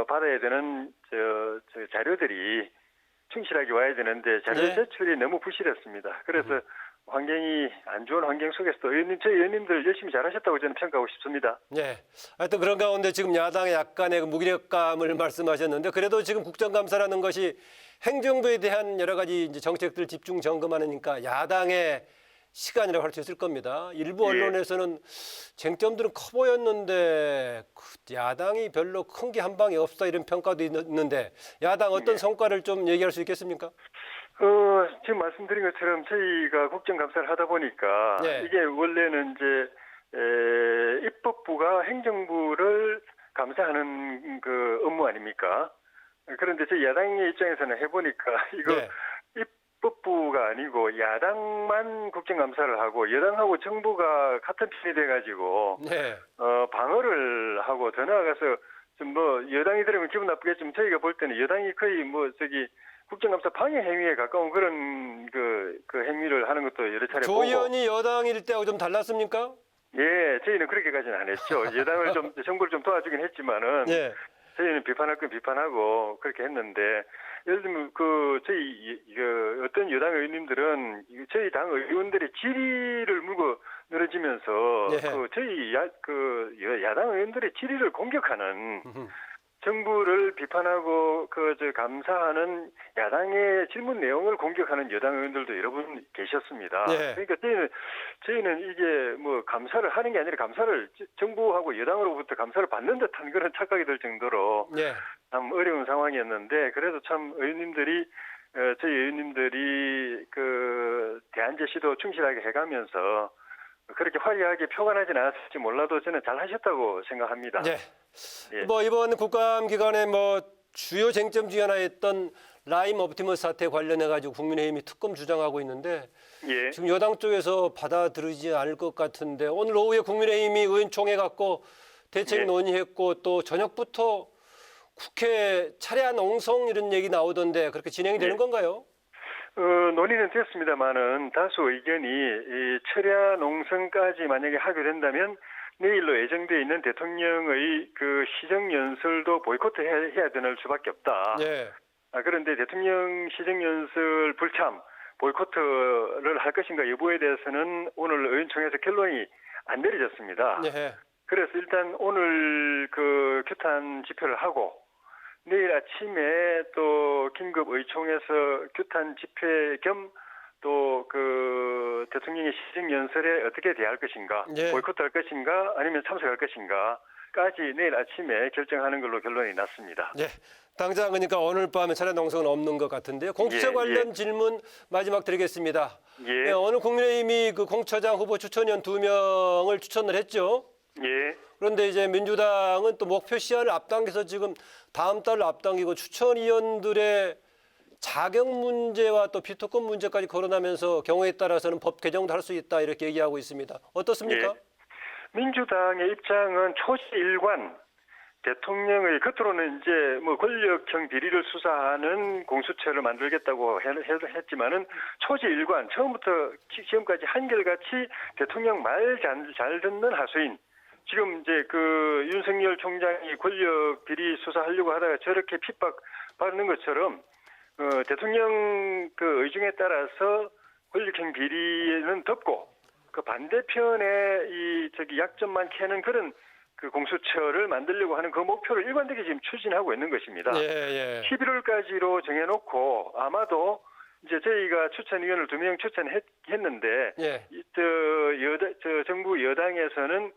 받아야 되는 자료들이 충실하게 와야 되는데 자료 네. 제출이 너무 부실했습니다. 그래서 환경이 안 좋은 환경 속에서도 저희 의원님들 열심히 잘하셨다고 저는 평가하고 싶습니다. 네. 하여튼 그런 가운데 지금 야당의 약간의 무기력감을 말씀하셨는데 그래도 지금 국정감사라는 것이 행정부에 대한 여러 가지 이제 정책들 집중 점검하니까 야당의 시간이라고 할 수 있을 겁니다. 일부 언론에서는 쟁점들은 커 보였는데 야당이 별로 큰 게 한 방이 없다 이런 평가도 있는데 야당 어떤 성과를 좀 얘기할 수 있겠습니까? 지금 말씀드린 것처럼 저희가 국정감사를 하다 보니까 네. 이게 원래는 이제 입법부가 행정부를 감사하는 그 업무 아닙니까? 그런데 저희 야당의 입장에서는 해보니까 이거 네. 입법부가 아니고 야당만 국정감사를 하고 여당하고 정부가 같은 편이 돼가지고 네. 방어를 하고 더 나아가서 좀 뭐 여당이 들으면 기분 나쁘겠지만 저희가 볼 때는 여당이 거의 뭐 국정감사 방해 행위에 가까운 그런 그 행위를 하는 것도 여러 차례 조 보고. 의원이 여당일 때하고 좀 달랐습니까? 예, 저희는 그렇게까지는 안 했죠. 여당을 좀 정부를 좀 도와주긴 했지만은 예. 저희는 비판할 건 비판하고 그렇게 했는데 예를 들면 저희 어떤 여당 의원님들은 저희 당 의원들의 질의를 물고 늘어지면서 예. 저희 야당 의원들의 질의를 공격하는 정부를 비판하고 감사하는 야당의 질문 내용을 공격하는 여당 의원들도 여러 분 계셨습니다. 예. 그러니까 저희는 이게 뭐 감사를 하는 게 아니라 감사를 정부하고 여당으로부터 감사를 받는 듯한 그런 착각이 들 정도로 예. 참 어려운 상황이었는데 그래도 참 저희 의원님들이 대안제시도 충실하게 해가면서 그렇게 화려하게 표현하지는 않았을지 몰라도 저는 잘 하셨다고 생각합니다. 예. 예. 뭐 이번 국감 기간에 뭐 주요 쟁점 중에 하나였던 라임 옵티머스 사태 관련해 가지고 국민의힘이 특검 주장하고 있는데 예. 지금 여당 쪽에서 받아들이지 않을 것 같은데 오늘 오후에 국민의힘이 의원총회 갖고 대책 예. 논의했고 또 저녁부터 국회 차례한 옹성 이런 얘기 나오던데 그렇게 진행이 되는 예. 건가요? 논의는 됐습니다만은 다수 의견이 이 철야 농성까지 만약에 하게 된다면 내일로 예정되어 있는 대통령의 시정연설도 보이콧해야 되는 수밖에 없다. 예. 그런데 대통령 시정연설 불참 보이콧을 할 것인가 여부에 대해서는 오늘 의원총회에서 결론이 안 내려졌습니다. 예. 그래서 일단 오늘 규탄 집회를 하고 내일 아침에 또 긴급 의총에서 규탄 집회 겸 또 대통령의 시정 연설에 어떻게 대할 것인가, 예. 보이콧할 것인가, 아니면 참석할 것인가까지 내일 아침에 결정하는 걸로 결론이 났습니다. 예. 당장 그러니까 오늘 밤에 차례 농성은 없는 것 같은데요. 공수처 예, 관련 예. 질문 마지막 드리겠습니다. 예. 오늘 국민의힘이 공처장 후보 추천위원 2명을 추천을 했죠. 예. 그런데 이제 민주당은 또 목표 시한을 앞당겨서 지금 다음 달로 앞당기고 추천위원들의 자격 문제와 또 비토권 문제까지 거론하면서 경우에 따라서는 법 개정도 할 수 있다 이렇게 얘기하고 있습니다. 어떻습니까? 예. 민주당의 입장은 초시일관 대통령의 겉으로는 이제 뭐 권력형 비리를 수사하는 공수처를 만들겠다고 했지만은 초시일관 처음부터 지금까지 한결같이 대통령 말 잘 듣는 하수인. 지금 이제 윤석열 총장이 권력 비리 수사하려고 하다가 저렇게 핍박받는 것처럼 대통령 의중에 따라서 권력형 비리는 덮고 반대편에 약점만 캐는 그런 공수처를 만들려고 하는 그 목표를 일관되게 지금 추진하고 있는 것입니다. 예. 11월까지로 정해놓고 아마도 이제 저희가 추천위원을 2명 추천했는데 예. 정부 여당에서는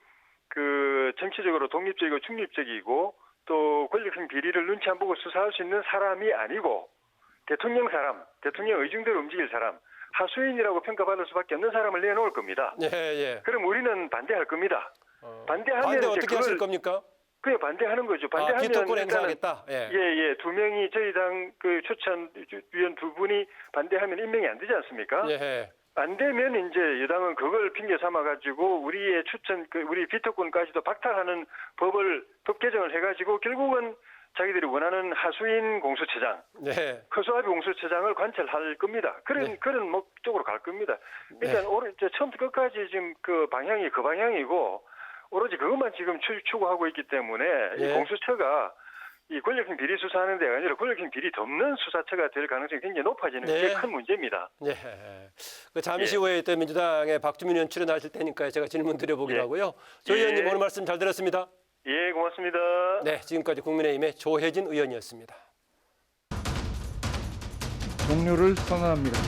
정치적으로 독립적이고 중립적이고 또 권력형 비리를 눈치 안 보고 수사할 수 있는 사람이 아니고 대통령 의중대로 움직일 사람, 하수인이라고 평가받을 수밖에 없는 사람을 내놓을 겁니다. 예. 그럼 우리는 반대할 겁니다. 반대하면 반대 이제 어떻게 하실 겁니까? 그냥 반대하는 거죠. 반대하면 비토권 일단은 행사하겠다. 예. 2명이 저희 당 추천위원 2분이 반대하면 임명이 안 되지 않습니까? 예. 안 되면 이제 여당은 그걸 핑계 삼아 가지고 우리의 우리 비토권까지도 박탈하는 법 개정을 해가지고 결국은 자기들이 원하는 하수인 공수처장, 네. 허수아비 공수처장을 관철할 겁니다. 그런 목적으로 갈 겁니다. 일단 처음부터 끝까지 지금 그 방향이고 오로지 그것만 지금 추구하고 있기 때문에 이 공수처가 이 권력형 비리 수사하는 데가 아니라 권력형 비리 덮는 수사처가 될 가능성이 굉장히 높아지는 게 큰 문제입니다. 네. 잠시 후에 또 민주당의 박주민 의원 출연하실 테니까 제가 질문 드려보기로 하고요. 조 의원님 오늘 말씀 잘 들었습니다. 예, 고맙습니다. 네, 지금까지 국민의힘의 조혜진 의원이었습니다. 종료를 선언합니다.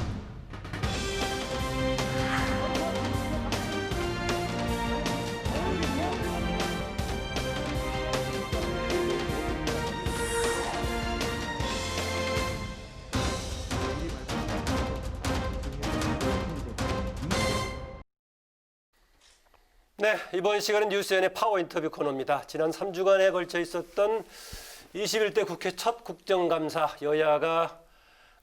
네, 이번 시간은 뉴스엔의 파워 인터뷰 코너입니다. 지난 3주간에 걸쳐 있었던 21대 국회 첫 국정감사, 여야가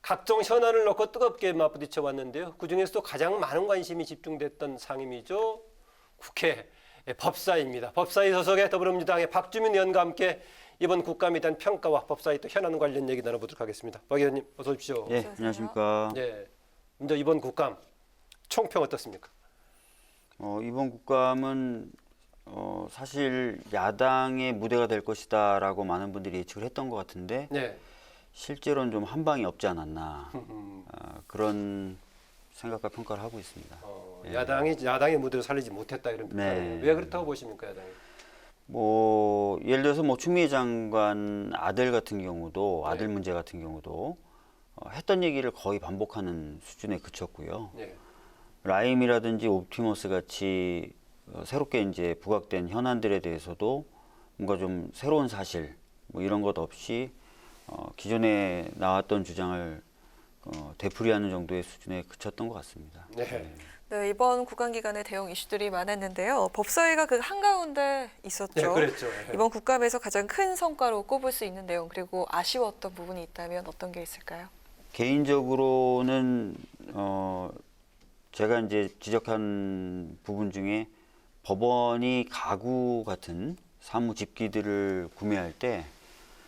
각종 현안을 놓고 뜨겁게 맞부딪혀 왔는데요. 그중에서도 가장 많은 관심이 집중됐던 상임위죠. 국회 법사위입니다. 법사위 소속의 더불어민주당의 박주민 의원과 함께 이번 국감에 대한 평가와 법사위 또 현안 관련 얘기 나눠보도록 하겠습니다. 박 의원님 어서 오십시오. 예, 안녕하십니까. 예, 먼저 이번 국감 총평 어떻습니까? 이번 국감은 사실 야당의 무대가 될 것이다라고 많은 분들이 예측을 했던 것 같은데 네. 실제로는 좀 한 방이 없지 않았나 그런 생각과 평가를 하고 있습니다. 예. 야당의 무대를 살리지 못했다 이런 평가예요. 네. 왜 그렇다고 보십니까, 야당이? 뭐 예를 들어서 뭐 추미애 장관 아들 같은 경우도 아들 문제 같은 경우도 했던 얘기를 거의 반복하는 수준에 그쳤고요. 네. 라임이라든지 옵티머스 같이 새롭게 이제 부각된 현안들에 대해서도 뭔가 좀 새로운 사실 뭐 이런 것 없이 기존에 나왔던 주장을 되풀이하는 정도의 수준에 그쳤던 것 같습니다. 네. 네, 이번 국감 기간에 대형 이슈들이 많았는데요. 법사위가 그 한가운데 있었죠. 네, 그랬죠. 이번 국감에서 가장 큰 성과로 꼽을 수 있는 내용 그리고 아쉬웠던 부분이 있다면 어떤 게 있을까요? 개인적으로는 제가 이제 지적한 부분 중에 법원이 가구 같은 사무 집기들을 구매할 때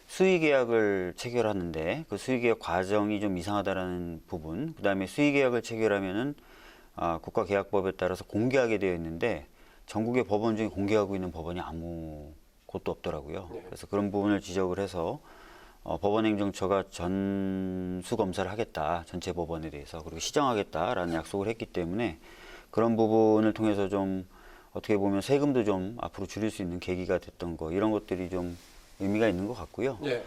수의계약을 체결하는데 그 수의계약 과정이 좀 이상하다라는 부분, 그다음에 수의계약을 체결하면은 국가계약법에 따라서 공개하게 되어 있는데 전국의 법원 중에 공개하고 있는 법원이 아무 곳도 없더라고요. 그래서 그런 부분을 지적을 해서 법원행정처가 전수검사를 하겠다, 전체 법원에 대해서, 그리고 시정하겠다라는 약속을 했기 때문에 그런 부분을 통해서 좀 어떻게 보면 세금도 좀 앞으로 줄일 수 있는 계기가 됐던 거, 이런 것들이 좀 의미가 있는 것 같고요. 네.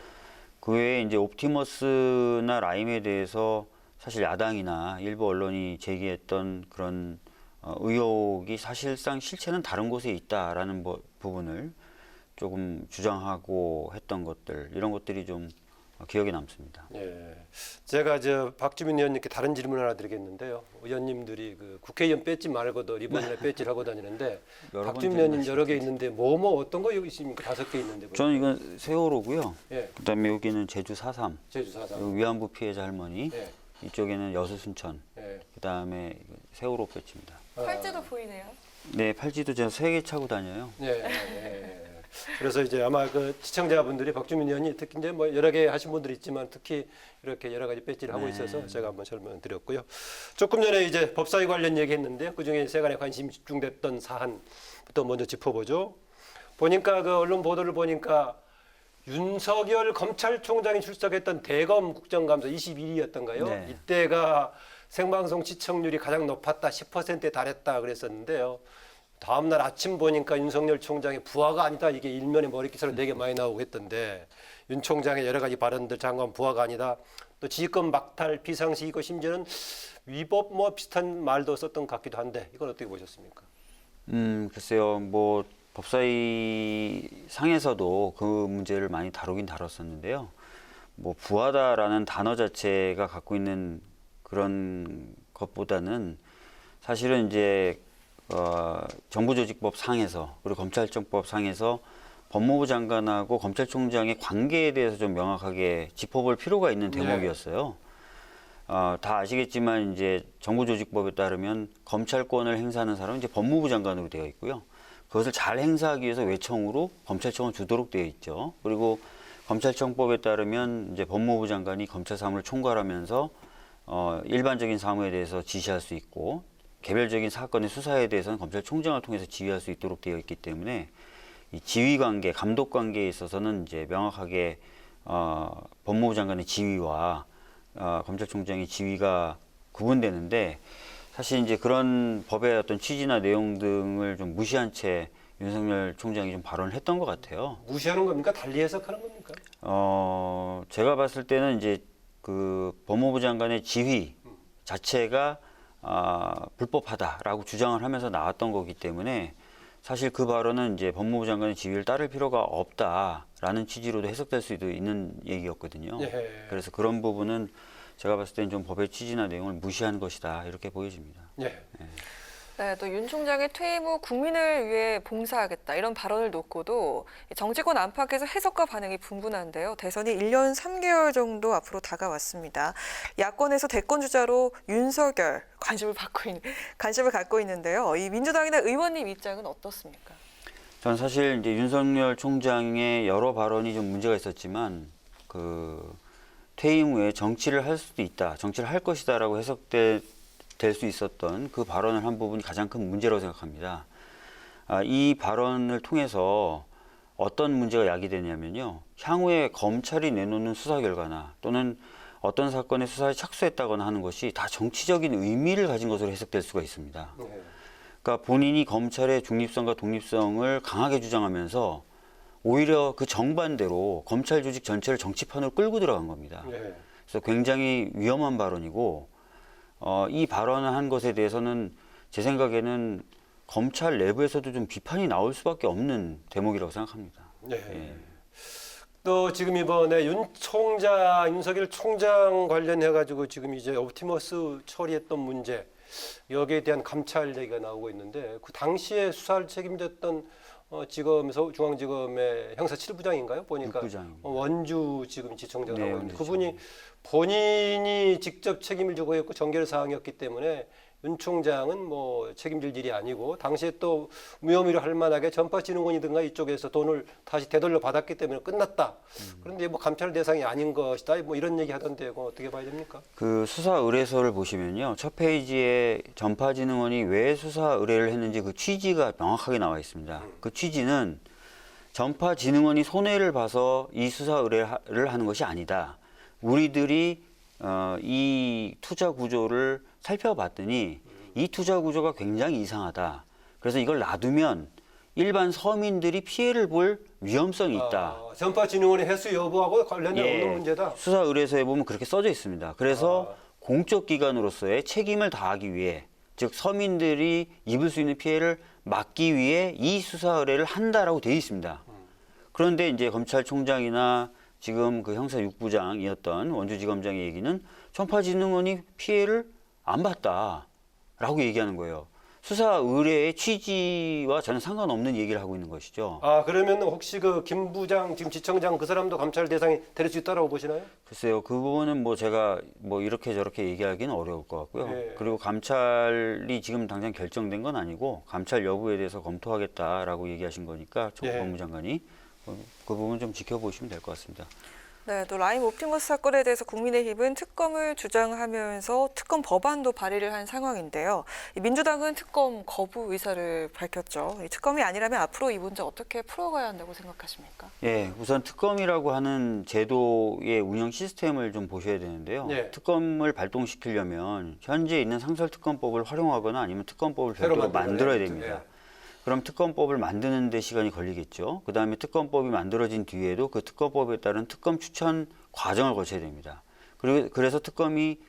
그 외에 이제 옵티머스나 라임에 대해서 사실 야당이나 일부 언론이 제기했던 그런 의혹이 사실상 실체는 다른 곳에 있다라는 부분을 조금 주장하고 했던 것들, 이런 것들이 좀 기억에 남습니다. 예, 제가 박주민 의원님께 다른 질문 하나 드리겠는데요. 의원님들이 그 국회의원 배지 말고도 리본이나 배지를 하고 다니는데 박주민 의원님 여러 개 있는데 뭐 어떤 거 여기 있습니까? 5개 있는데. 저는 이건 세월호고요. 예. 그다음에 여기는 제주 4.3. 제주 4.3. 여기 위안부 피해자 할머니. 예. 이쪽에는 여수 순천. 예. 그다음에 세월호 배지입니다. 팔찌도 보이네요. 네, 팔찌도 제가 3개 차고 다녀요. 예. 그래서 이제 아마 그 시청자분들이 박주민 의원이 특히 이제 뭐 여러 개 하신 분들이 있지만 특히 이렇게 여러 가지 배지를 하고 있어서 제가 한번 설명드렸고요. 조금 전에 이제 법사위 관련 얘기했는데요. 그 중에 세간에 관심이 집중됐던 사안부터 먼저 짚어보죠. 보니까 그 언론 보도를 보니까 윤석열 검찰총장이 출석했던 대검 국정감사 21위였던가요? 네. 이때가 생방송 시청률이 가장 높았다, 10%에 달했다 그랬었는데요. 다음 날 아침 보니까 윤석열 총장의 부하가 아니다, 이게 일면에 머리기사로 되게 많이 나오고 했던데, 윤 총장의 여러 가지 발언들, 장관 부하가 아니다, 또 지휘권 막탈, 비상시이고 심지어는 위법 뭐 비슷한 말도 썼던 것 같기도 한데, 이건 어떻게 보셨습니까? 글쎄요, 뭐 법사위 상에서도 그 문제를 많이 다루긴 다뤘었는데요. 뭐 부하다라는 단어 자체가 갖고 있는 그런 것보다는 사실은 이제 정부조직법 상에서, 그리고 검찰청법 상에서 법무부 장관하고 검찰총장의 관계에 대해서 좀 명확하게 짚어볼 필요가 있는 대목이었어요. 다 아시겠지만 이제 정부조직법에 따르면 검찰권을 행사하는 사람은 이제 법무부 장관으로 되어 있고요. 그것을 잘 행사하기 위해서 외청으로 검찰청을 주도록 되어 있죠. 그리고 검찰청법에 따르면 이제 법무부 장관이 검찰 사무를 총괄하면서 일반적인 사무에 대해서 지시할 수 있고, 개별적인 사건의 수사에 대해서는 검찰총장을 통해서 지휘할 수 있도록 되어 있기 때문에 이 지휘 관계, 감독 관계에 있어서는 이제 명확하게 법무부 장관의 지휘와 검찰총장의 지휘가 구분되는데, 사실 이제 그런 법의 어떤 취지나 내용 등을 좀 무시한 채 윤석열 총장이 좀 발언을 했던 것 같아요. 무시하는 겁니까? 달리 해석하는 겁니까? 제가 봤을 때는 이제 그 법무부 장관의 지휘 자체가 불법하다라고 주장을 하면서 나왔던 거기 때문에 사실 그 발언은 이제 법무부 장관의 지휘를 따를 필요가 없다라는 취지로도 해석될 수도 있는 얘기였거든요. 예. 그래서 그런 부분은 제가 봤을 때는 좀 법의 취지나 내용을 무시한 것이다, 이렇게 보여집니다. 예. 네, 또 윤 총장의 퇴임 후 국민을 위해 봉사하겠다 이런 발언을 놓고도 정치권 안팎에서 해석과 반응이 분분한데요. 대선이 1년 3개월 정도 앞으로 다가왔습니다. 야권에서 대권 주자로 윤석열 관심을 갖고 있는데요. 이 민주당이나 의원님 입장은 어떻습니까? 전 사실 이제 윤석열 총장의 여러 발언이 좀 문제가 있었지만 그 퇴임 후에 정치를 할 수도 있다, 정치를 할 것이다라고 해석될 수 있었던 그 발언을 한 부분이 가장 큰 문제라고 생각합니다. 이 발언을 통해서 어떤 문제가 야기되냐면요. 향후에 검찰이 내놓는 수사 결과나 또는 어떤 사건의 수사에 착수했다거나 하는 것이 다 정치적인 의미를 가진 것으로 해석될 수가 있습니다. 그러니까 본인이 검찰의 중립성과 독립성을 강하게 주장하면서 오히려 그 정반대로 검찰 조직 전체를 정치판으로 끌고 들어간 겁니다. 그래서 굉장히 위험한 발언이고 이 발언을 한 것에 대해서는 제 생각에는 검찰 내부에서도 좀 비판이 나올 수밖에 없는 대목이라고 생각합니다. 또 지금 이번에 윤석열 총장 관련해가지고 지금 이제 옵티머스 처리했던 문제, 여기에 대한 감찰 얘기가 나오고 있는데 그 당시에 수사를 책임졌던 지검에서 중앙지검의 형사 7부장인가요? 보니까 6부장입니다. 원주 지금 지청장 나오고 있는데 원주 그분이 본인이 직접 책임을 지고 했고 정결 사항이었기 때문에 윤 총장은 뭐 책임질 일이 아니고 당시에 또 무혐의로 할 만하게 전파진흥원이든가 이쪽에서 돈을 다시 되돌려 받았기 때문에 끝났다. 그런데 뭐 감찰 대상이 아닌 것이다. 뭐 이런 얘기 하던데 그거 어떻게 봐야 됩니까? 그 수사 의뢰서를 보시면요. 첫 페이지에 전파진흥원이 왜 수사 의뢰를 했는지 그 취지가 명확하게 나와 있습니다. 그 취지는 전파진흥원이 손해를 봐서 이 수사 의뢰를 하는 것이 아니다. 우리들이 이 투자 구조를 살펴봤더니 이 투자 구조가 굉장히 이상하다. 그래서 이걸 놔두면 일반 서민들이 피해를 볼 위험성이 있다. 전파진흥원의 해수 여부하고 관련된 없는 문제다. 수사 의뢰서에 보면 그렇게 써져 있습니다. 그래서 공적 기관으로서의 책임을 다하기 위해, 즉 서민들이 입을 수 있는 피해를 막기 위해 이 수사 의뢰를 한다라고 되어 있습니다. 그런데 이제 검찰총장이나 지금 그 형사 6부장이었던 원주지검장의 얘기는 전파진흥원이 피해를 안 봤다라고 얘기하는 거예요. 수사 의뢰의 취지와 전혀 상관없는 얘기를 하고 있는 것이죠. 그러면 혹시 그 김 부장, 지금 지청장 그 사람도 감찰 대상이 될 수 있다라고 보시나요? 글쎄요, 그 부분은 뭐 제가 뭐 이렇게 저렇게 얘기하기는 어려울 것 같고요. 그리고 감찰이 지금 당장 결정된 건 아니고 감찰 여부에 대해서 검토하겠다라고 얘기하신 거니까 법무장관이 그 부분 좀 지켜보시면 될 것 같습니다. 네, 또 라임 옵티머스 사건에 대해서 국민의힘은 특검을 주장하면서 특검 법안도 발의를 한 상황인데요. 민주당은 특검 거부 의사를 밝혔죠. 이 특검이 아니라면 앞으로 이 문제 어떻게 풀어가야 한다고 생각하십니까? 예, 우선 특검이라고 하는 제도의 운영 시스템을 좀 보셔야 되는데요. 특검을 발동시키려면 현재 있는 상설특검법을 활용하거나 아니면 특검법을 별도로 만들어야 됩니다. 그럼 특검법을 만드는 데 시간이 걸리겠죠. 그다음에 특검법이 만들어진 뒤에도 그 특검법에 따른 특검 추천 과정을 거쳐야 됩니다. 그래서 특검이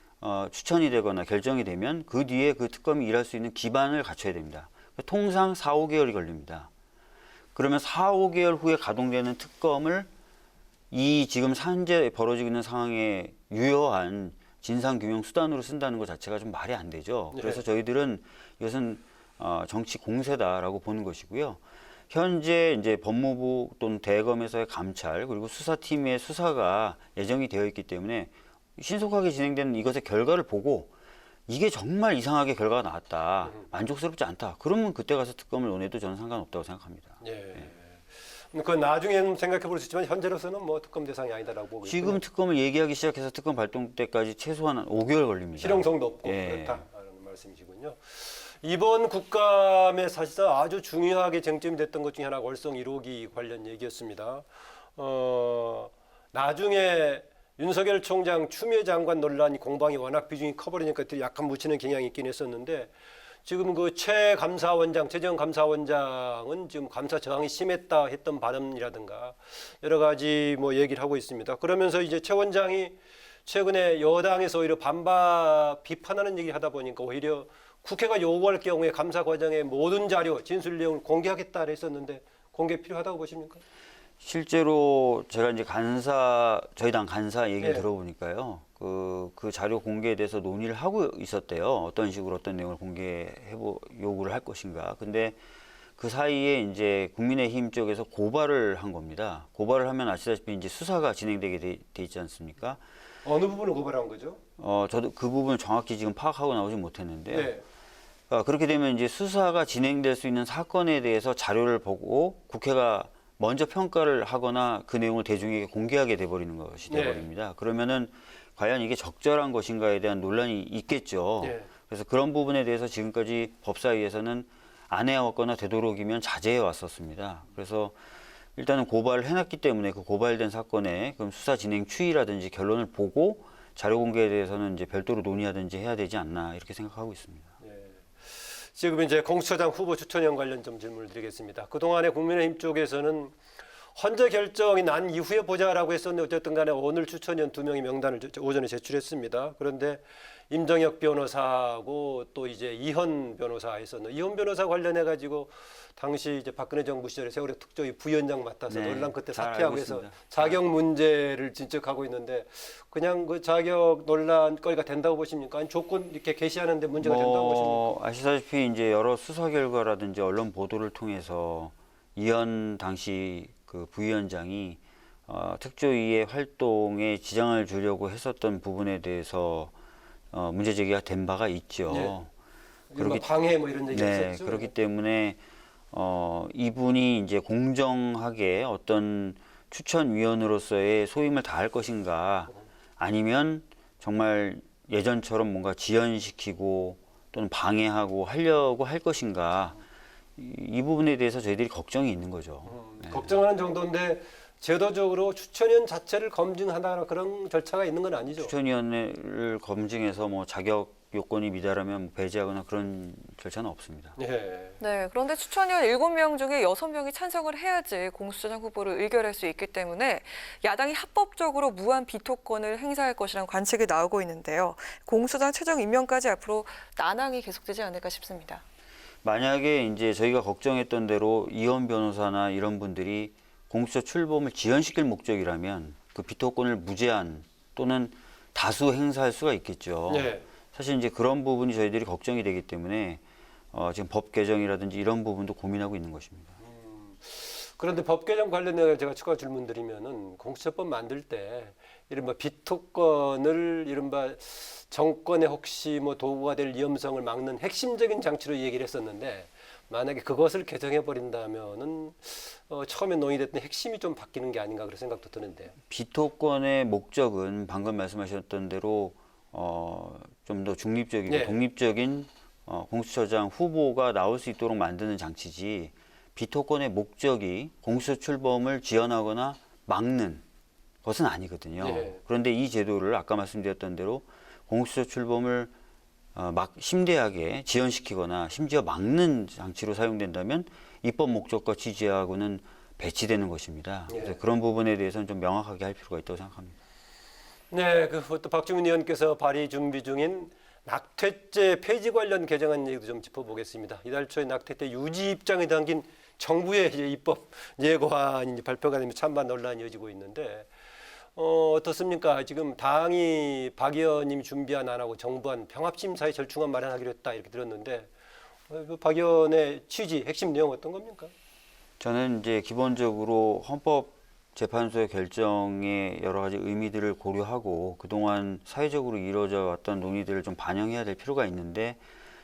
추천이 되거나 결정이 되면 그 뒤에 그 특검이 일할 수 있는 기반을 갖춰야 됩니다. 통상 4, 5개월이 걸립니다. 그러면 4, 5개월 후에 가동되는 특검을 이 지금 현재 벌어지고 있는 상황에 유효한 진상규명 수단으로 쓴다는 것 자체가 좀 말이 안 되죠. 그래서 저희들은 이것은 정치 공세다라고 보는 것이고요. 현재 이제 법무부 또는 대검에서의 감찰 그리고 수사팀의 수사가 예정이 되어 있기 때문에 신속하게 진행되는 이것의 결과를 보고 이게 정말 이상하게 결과가 나왔다, 만족스럽지 않다. 그러면 그때 가서 특검을 논해도 저는 상관없다고 생각합니다. 그건 나중에는 생각해 볼 수 있지만 현재로서는 뭐 특검 대상이 아니다라고 보고 있고요. 지금 특검을 얘기하기 시작해서 특검 발동 때까지 최소한 5개월 걸립니다. 실용성도 없고 그렇다라는 말씀이시군요. 이번 국감에 사실상 아주 중요하게 쟁점이 됐던 것 중에 하나가 월성 1호기 관련 얘기였습니다. 나중에 윤석열 총장 추미애 장관 논란이 공방이 워낙 비중이 커버리니까 약간 묻히는 경향이 있긴 했었는데 지금 그 최 감사원장, 최재형 감사원장은 지금 감사 저항이 심했다 했던 발언이라든가 여러 가지 뭐 얘기를 하고 있습니다. 그러면서 이제 최 원장이 최근에 여당에서 오히려 비판하는 얘기를 하다 보니까 오히려 국회가 요구할 경우에 감사 과정의 모든 자료, 진술 내용을 공개하겠다 했었는데 공개 필요하다고 보십니까? 실제로 제가 이제 저희 당 간사 얘기를 들어보니까요. 그 자료 공개에 대해서 논의를 하고 있었대요. 어떤 식으로 어떤 내용을 요구를 할 것인가. 근데 그 사이에 이제 국민의힘 쪽에서 고발을 한 겁니다. 고발을 하면 아시다시피 이제 수사가 진행되게 돼 있지 않습니까? 어느 부분을 고발한 거죠? 저도 그 부분을 정확히 지금 파악하고 나오지 못했는데요. 그렇게 되면 이제 수사가 진행될 수 있는 사건에 대해서 자료를 보고 국회가 먼저 평가를 하거나 그 내용을 대중에게 공개하게 돼버리는 것이 돼버립니다. 그러면은 과연 이게 적절한 것인가에 대한 논란이 있겠죠. 그래서 그런 부분에 대해서 지금까지 법사위에서는 안 해왔거나 되도록이면 자제해 왔었습니다. 그래서 일단은 고발을 해놨기 때문에 그 고발된 사건의 그럼 수사 진행 추이라든지 결론을 보고 자료 공개에 대해서는 이제 별도로 논의하든지 해야 되지 않나 이렇게 생각하고 있습니다. 지금 이제 공수처장 후보 추천형 관련 좀 질문을 드리겠습니다. 그동안에 국민의힘 쪽에서는 헌재 결정이 난 이후에 보자라고 했었는데 어쨌든 간에 오늘 추천위원 2명의 명단을 오전에 제출했습니다. 그런데 임정혁 변호사하고 또 이제 이현 변호사 있었는데 이현 변호사 관련해 가지고 당시 이제 박근혜 정부 시절에 세월호 특조위 부위원장 맡아서 논란 그때 사퇴하고 해서 자격 문제를 진척하고 있는데 그냥 그 자격 논란거리가 된다고 보십니까? 아니 조건 이렇게 게시하는데 문제가 된다고 보십니까? 아시다시피 이제 여러 수사 결과라든지 언론 보도를 통해서 이현 당시 그 부위원장이 특조위의 활동에 지장을 주려고 했었던 부분에 대해서 문제 제기가 된 바가 있죠. 그렇기 방해 뭐 이런 얘기가 있었죠. 그렇기 때문에 이분이 이제 공정하게 어떤 추천위원으로서의 소임을 다할 것인가 아니면 정말 예전처럼 뭔가 지연시키고 또는 방해하고 하려고 할 것인가 이 부분에 대해서 저희들이 걱정이 있는 거죠. 걱정하는 정도인데 제도적으로 추천위원 자체를 검증하거나 그런 절차가 있는 건 아니죠. 추천위원회를 검증해서 뭐 자격 요건이 미달하면 배제하거나 그런 절차는 없습니다. 네, 그런데 추천위원 7명 중에 6명이 찬성을 해야지 공수처장 후보를 의결할 수 있기 때문에 야당이 합법적으로 무한 비토권을 행사할 것이라는 관측이 나오고 있는데요. 공수처장 최종 임명까지 앞으로 난항이 계속되지 않을까 싶습니다. 만약에 이제 저희가 걱정했던 대로 이현 변호사나 이런 분들이 공수처 출범을 지연시킬 목적이라면 그 비토권을 무제한 또는 다수 행사할 수가 있겠죠. 사실 이제 그런 부분이 저희들이 걱정이 되기 때문에 지금 법 개정이라든지 이런 부분도 고민하고 있는 것입니다. 그런데 법 개정 관련해서 제가 추가 질문 드리면은 공수처법 만들 때 이른바 비토권을 이른바 정권에 혹시 뭐 도구가 될 위험성을 막는 핵심적인 장치로 얘기를 했었는데 만약에 그것을 개정해 버린다면은 처음에 논의됐던 핵심이 좀 바뀌는 게 아닌가 그런 생각도 드는데요. 비토권의 목적은 방금 말씀하셨던 대로 좀 더 중립적이고 독립적인 공수처장 후보가 나올 수 있도록 만드는 장치지 비토권의 목적이 공수처 출범을 지연하거나 막는 것은 아니거든요. 그런데 이 제도를 아까 말씀드렸던 대로 공수처 출범을 막 심대하게 지연시키거나 심지어 막는 장치로 사용된다면 입법 목적과 취지하고는 배치되는 것입니다. 그래서 그런 부분에 대해서는 좀 명확하게 할 필요가 있다고 생각합니다. 네, 또 박주민 의원께서 발의 준비 중인 낙태죄 폐지 관련 개정안 얘기도 좀 짚어보겠습니다. 이달 초에 낙태죄 유지 입장에 담긴 정부의 이제 입법 예고안이 발표가 되면 찬반 논란이 이어지고 있는데 어떻습니까? 지금 당이 박 의원님이 준비한 안하고 정부안 병합심사의 절충안 마련하기로 했다 이렇게 들었는데 박 의원의 취지, 핵심 내용 어떤 겁니까? 저는 이제 기본적으로 헌법재판소의 결정에 여러 가지 의미들을 고려하고 그동안 사회적으로 이루어져 왔던 논의들을 좀 반영해야 될 필요가 있는데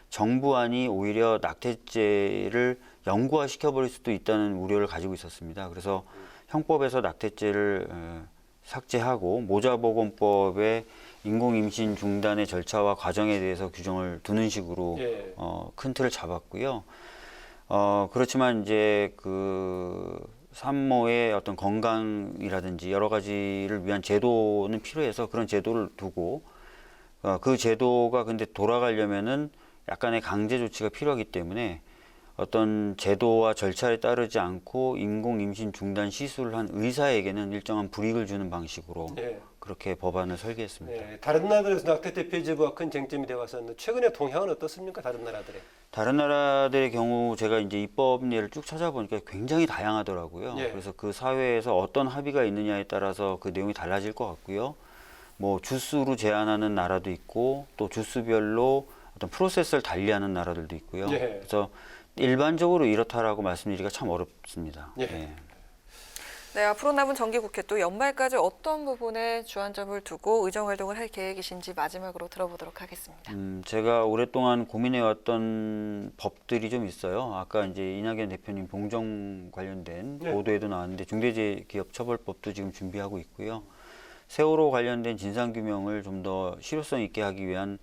정부안이 오히려 낙태죄를 영구화시켜버릴 수도 있다는 우려를 가지고 있었습니다. 그래서 형법에서 낙태죄를 삭제하고 모자보건법의 인공임신 중단의 절차와 과정에 대해서 규정을 두는 식으로 큰 틀을 잡았고요. 그렇지만 이제 그 산모의 어떤 건강이라든지 여러 가지를 위한 제도는 필요해서 그런 제도를 두고 그 제도가 근데 돌아가려면은 약간의 강제 조치가 필요하기 때문에 어떤 제도와 절차에 따르지 않고 인공 임신 중단 시술을 한 의사에게는 일정한 불이익을 주는 방식으로 그렇게 법안을 설계했습니다. 다른 나라들에서 낙태죄 폐지가 큰 쟁점이 되어 왔었는데 최근에 동향은 어떻습니까? 다른 나라들의? 다른 나라들의 경우 제가 이제 입법 예를 쭉 찾아보니까 굉장히 다양하더라고요. 그래서 그 사회에서 어떤 합의가 있느냐에 따라서 그 내용이 달라질 것 같고요. 뭐 주수로 제한하는 나라도 있고 또 주수별로 어떤 프로세스를 달리하는 나라들도 있고요. 그래서 일반적으로 이렇다라고 말씀드리기가 참 어렵습니다. 네, 앞으로 남은 정기국회 또 연말까지 어떤 부분에 주안점을 두고 의정활동을 할 계획이신지 마지막으로 들어보도록 하겠습니다. 제가 오랫동안 고민해왔던 법들이 좀 있어요. 아까 이제 이낙연 대표님 공정 관련된 보도에도 나왔는데 중대재해기업처벌법도 지금 준비하고 있고요. 세월호 관련된 진상규명을 좀 더 실효성 있게 하기 위한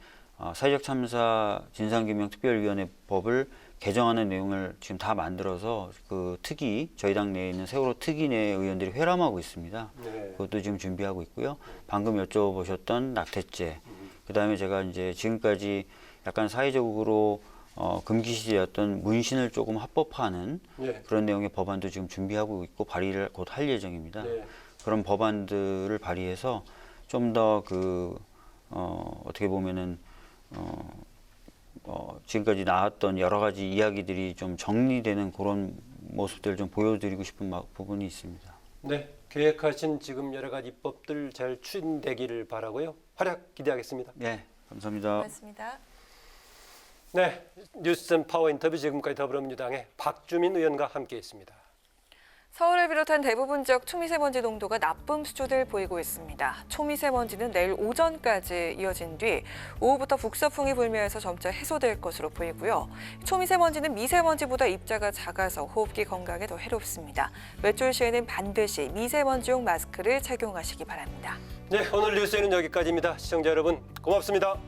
사회적 참사 진상규명특별위원회 법을 개정하는 내용을 지금 다 만들어서 그 특위, 저희 당 내에 있는 세월호 특위 내 의원들이 회람하고 있습니다. 그것도 지금 준비하고 있고요. 방금 여쭤보셨던 낙태죄, 그다음에 제가 이제 지금까지 약간 사회적으로 금기시되었던 문신을 조금 합법화하는 그런 내용의 법안도 지금 준비하고 있고 발의를 곧 할 예정입니다. 그런 법안들을 발의해서 좀 더 어떻게 보면은 지금까지 나왔던 여러 가지 이야기들이 좀 정리되는 그런 모습들을 좀 보여드리고 싶은 부분이 있습니다. 네, 계획하신 지금 여러 가지 입법들 잘 추진되기를 바라고요. 활약 기대하겠습니다. 네, 감사합니다. 고맙습니다. 네, 뉴스 파워 인터뷰 지금까지 더불어민주당의 박주민 의원과 함께했습니다. 서울을 비롯한 대부분 지역 초미세먼지 농도가 나쁨 수준을 보이고 있습니다. 초미세먼지는 내일 오전까지 이어진 뒤 오후부터 북서풍이 불면서 점차 해소될 것으로 보이고요. 초미세먼지는 미세먼지보다 입자가 작아서 호흡기 건강에 더 해롭습니다. 외출 시에는 반드시 미세먼지용 마스크를 착용하시기 바랍니다. 네, 오늘 뉴스에는 여기까지입니다. 시청자 여러분 고맙습니다.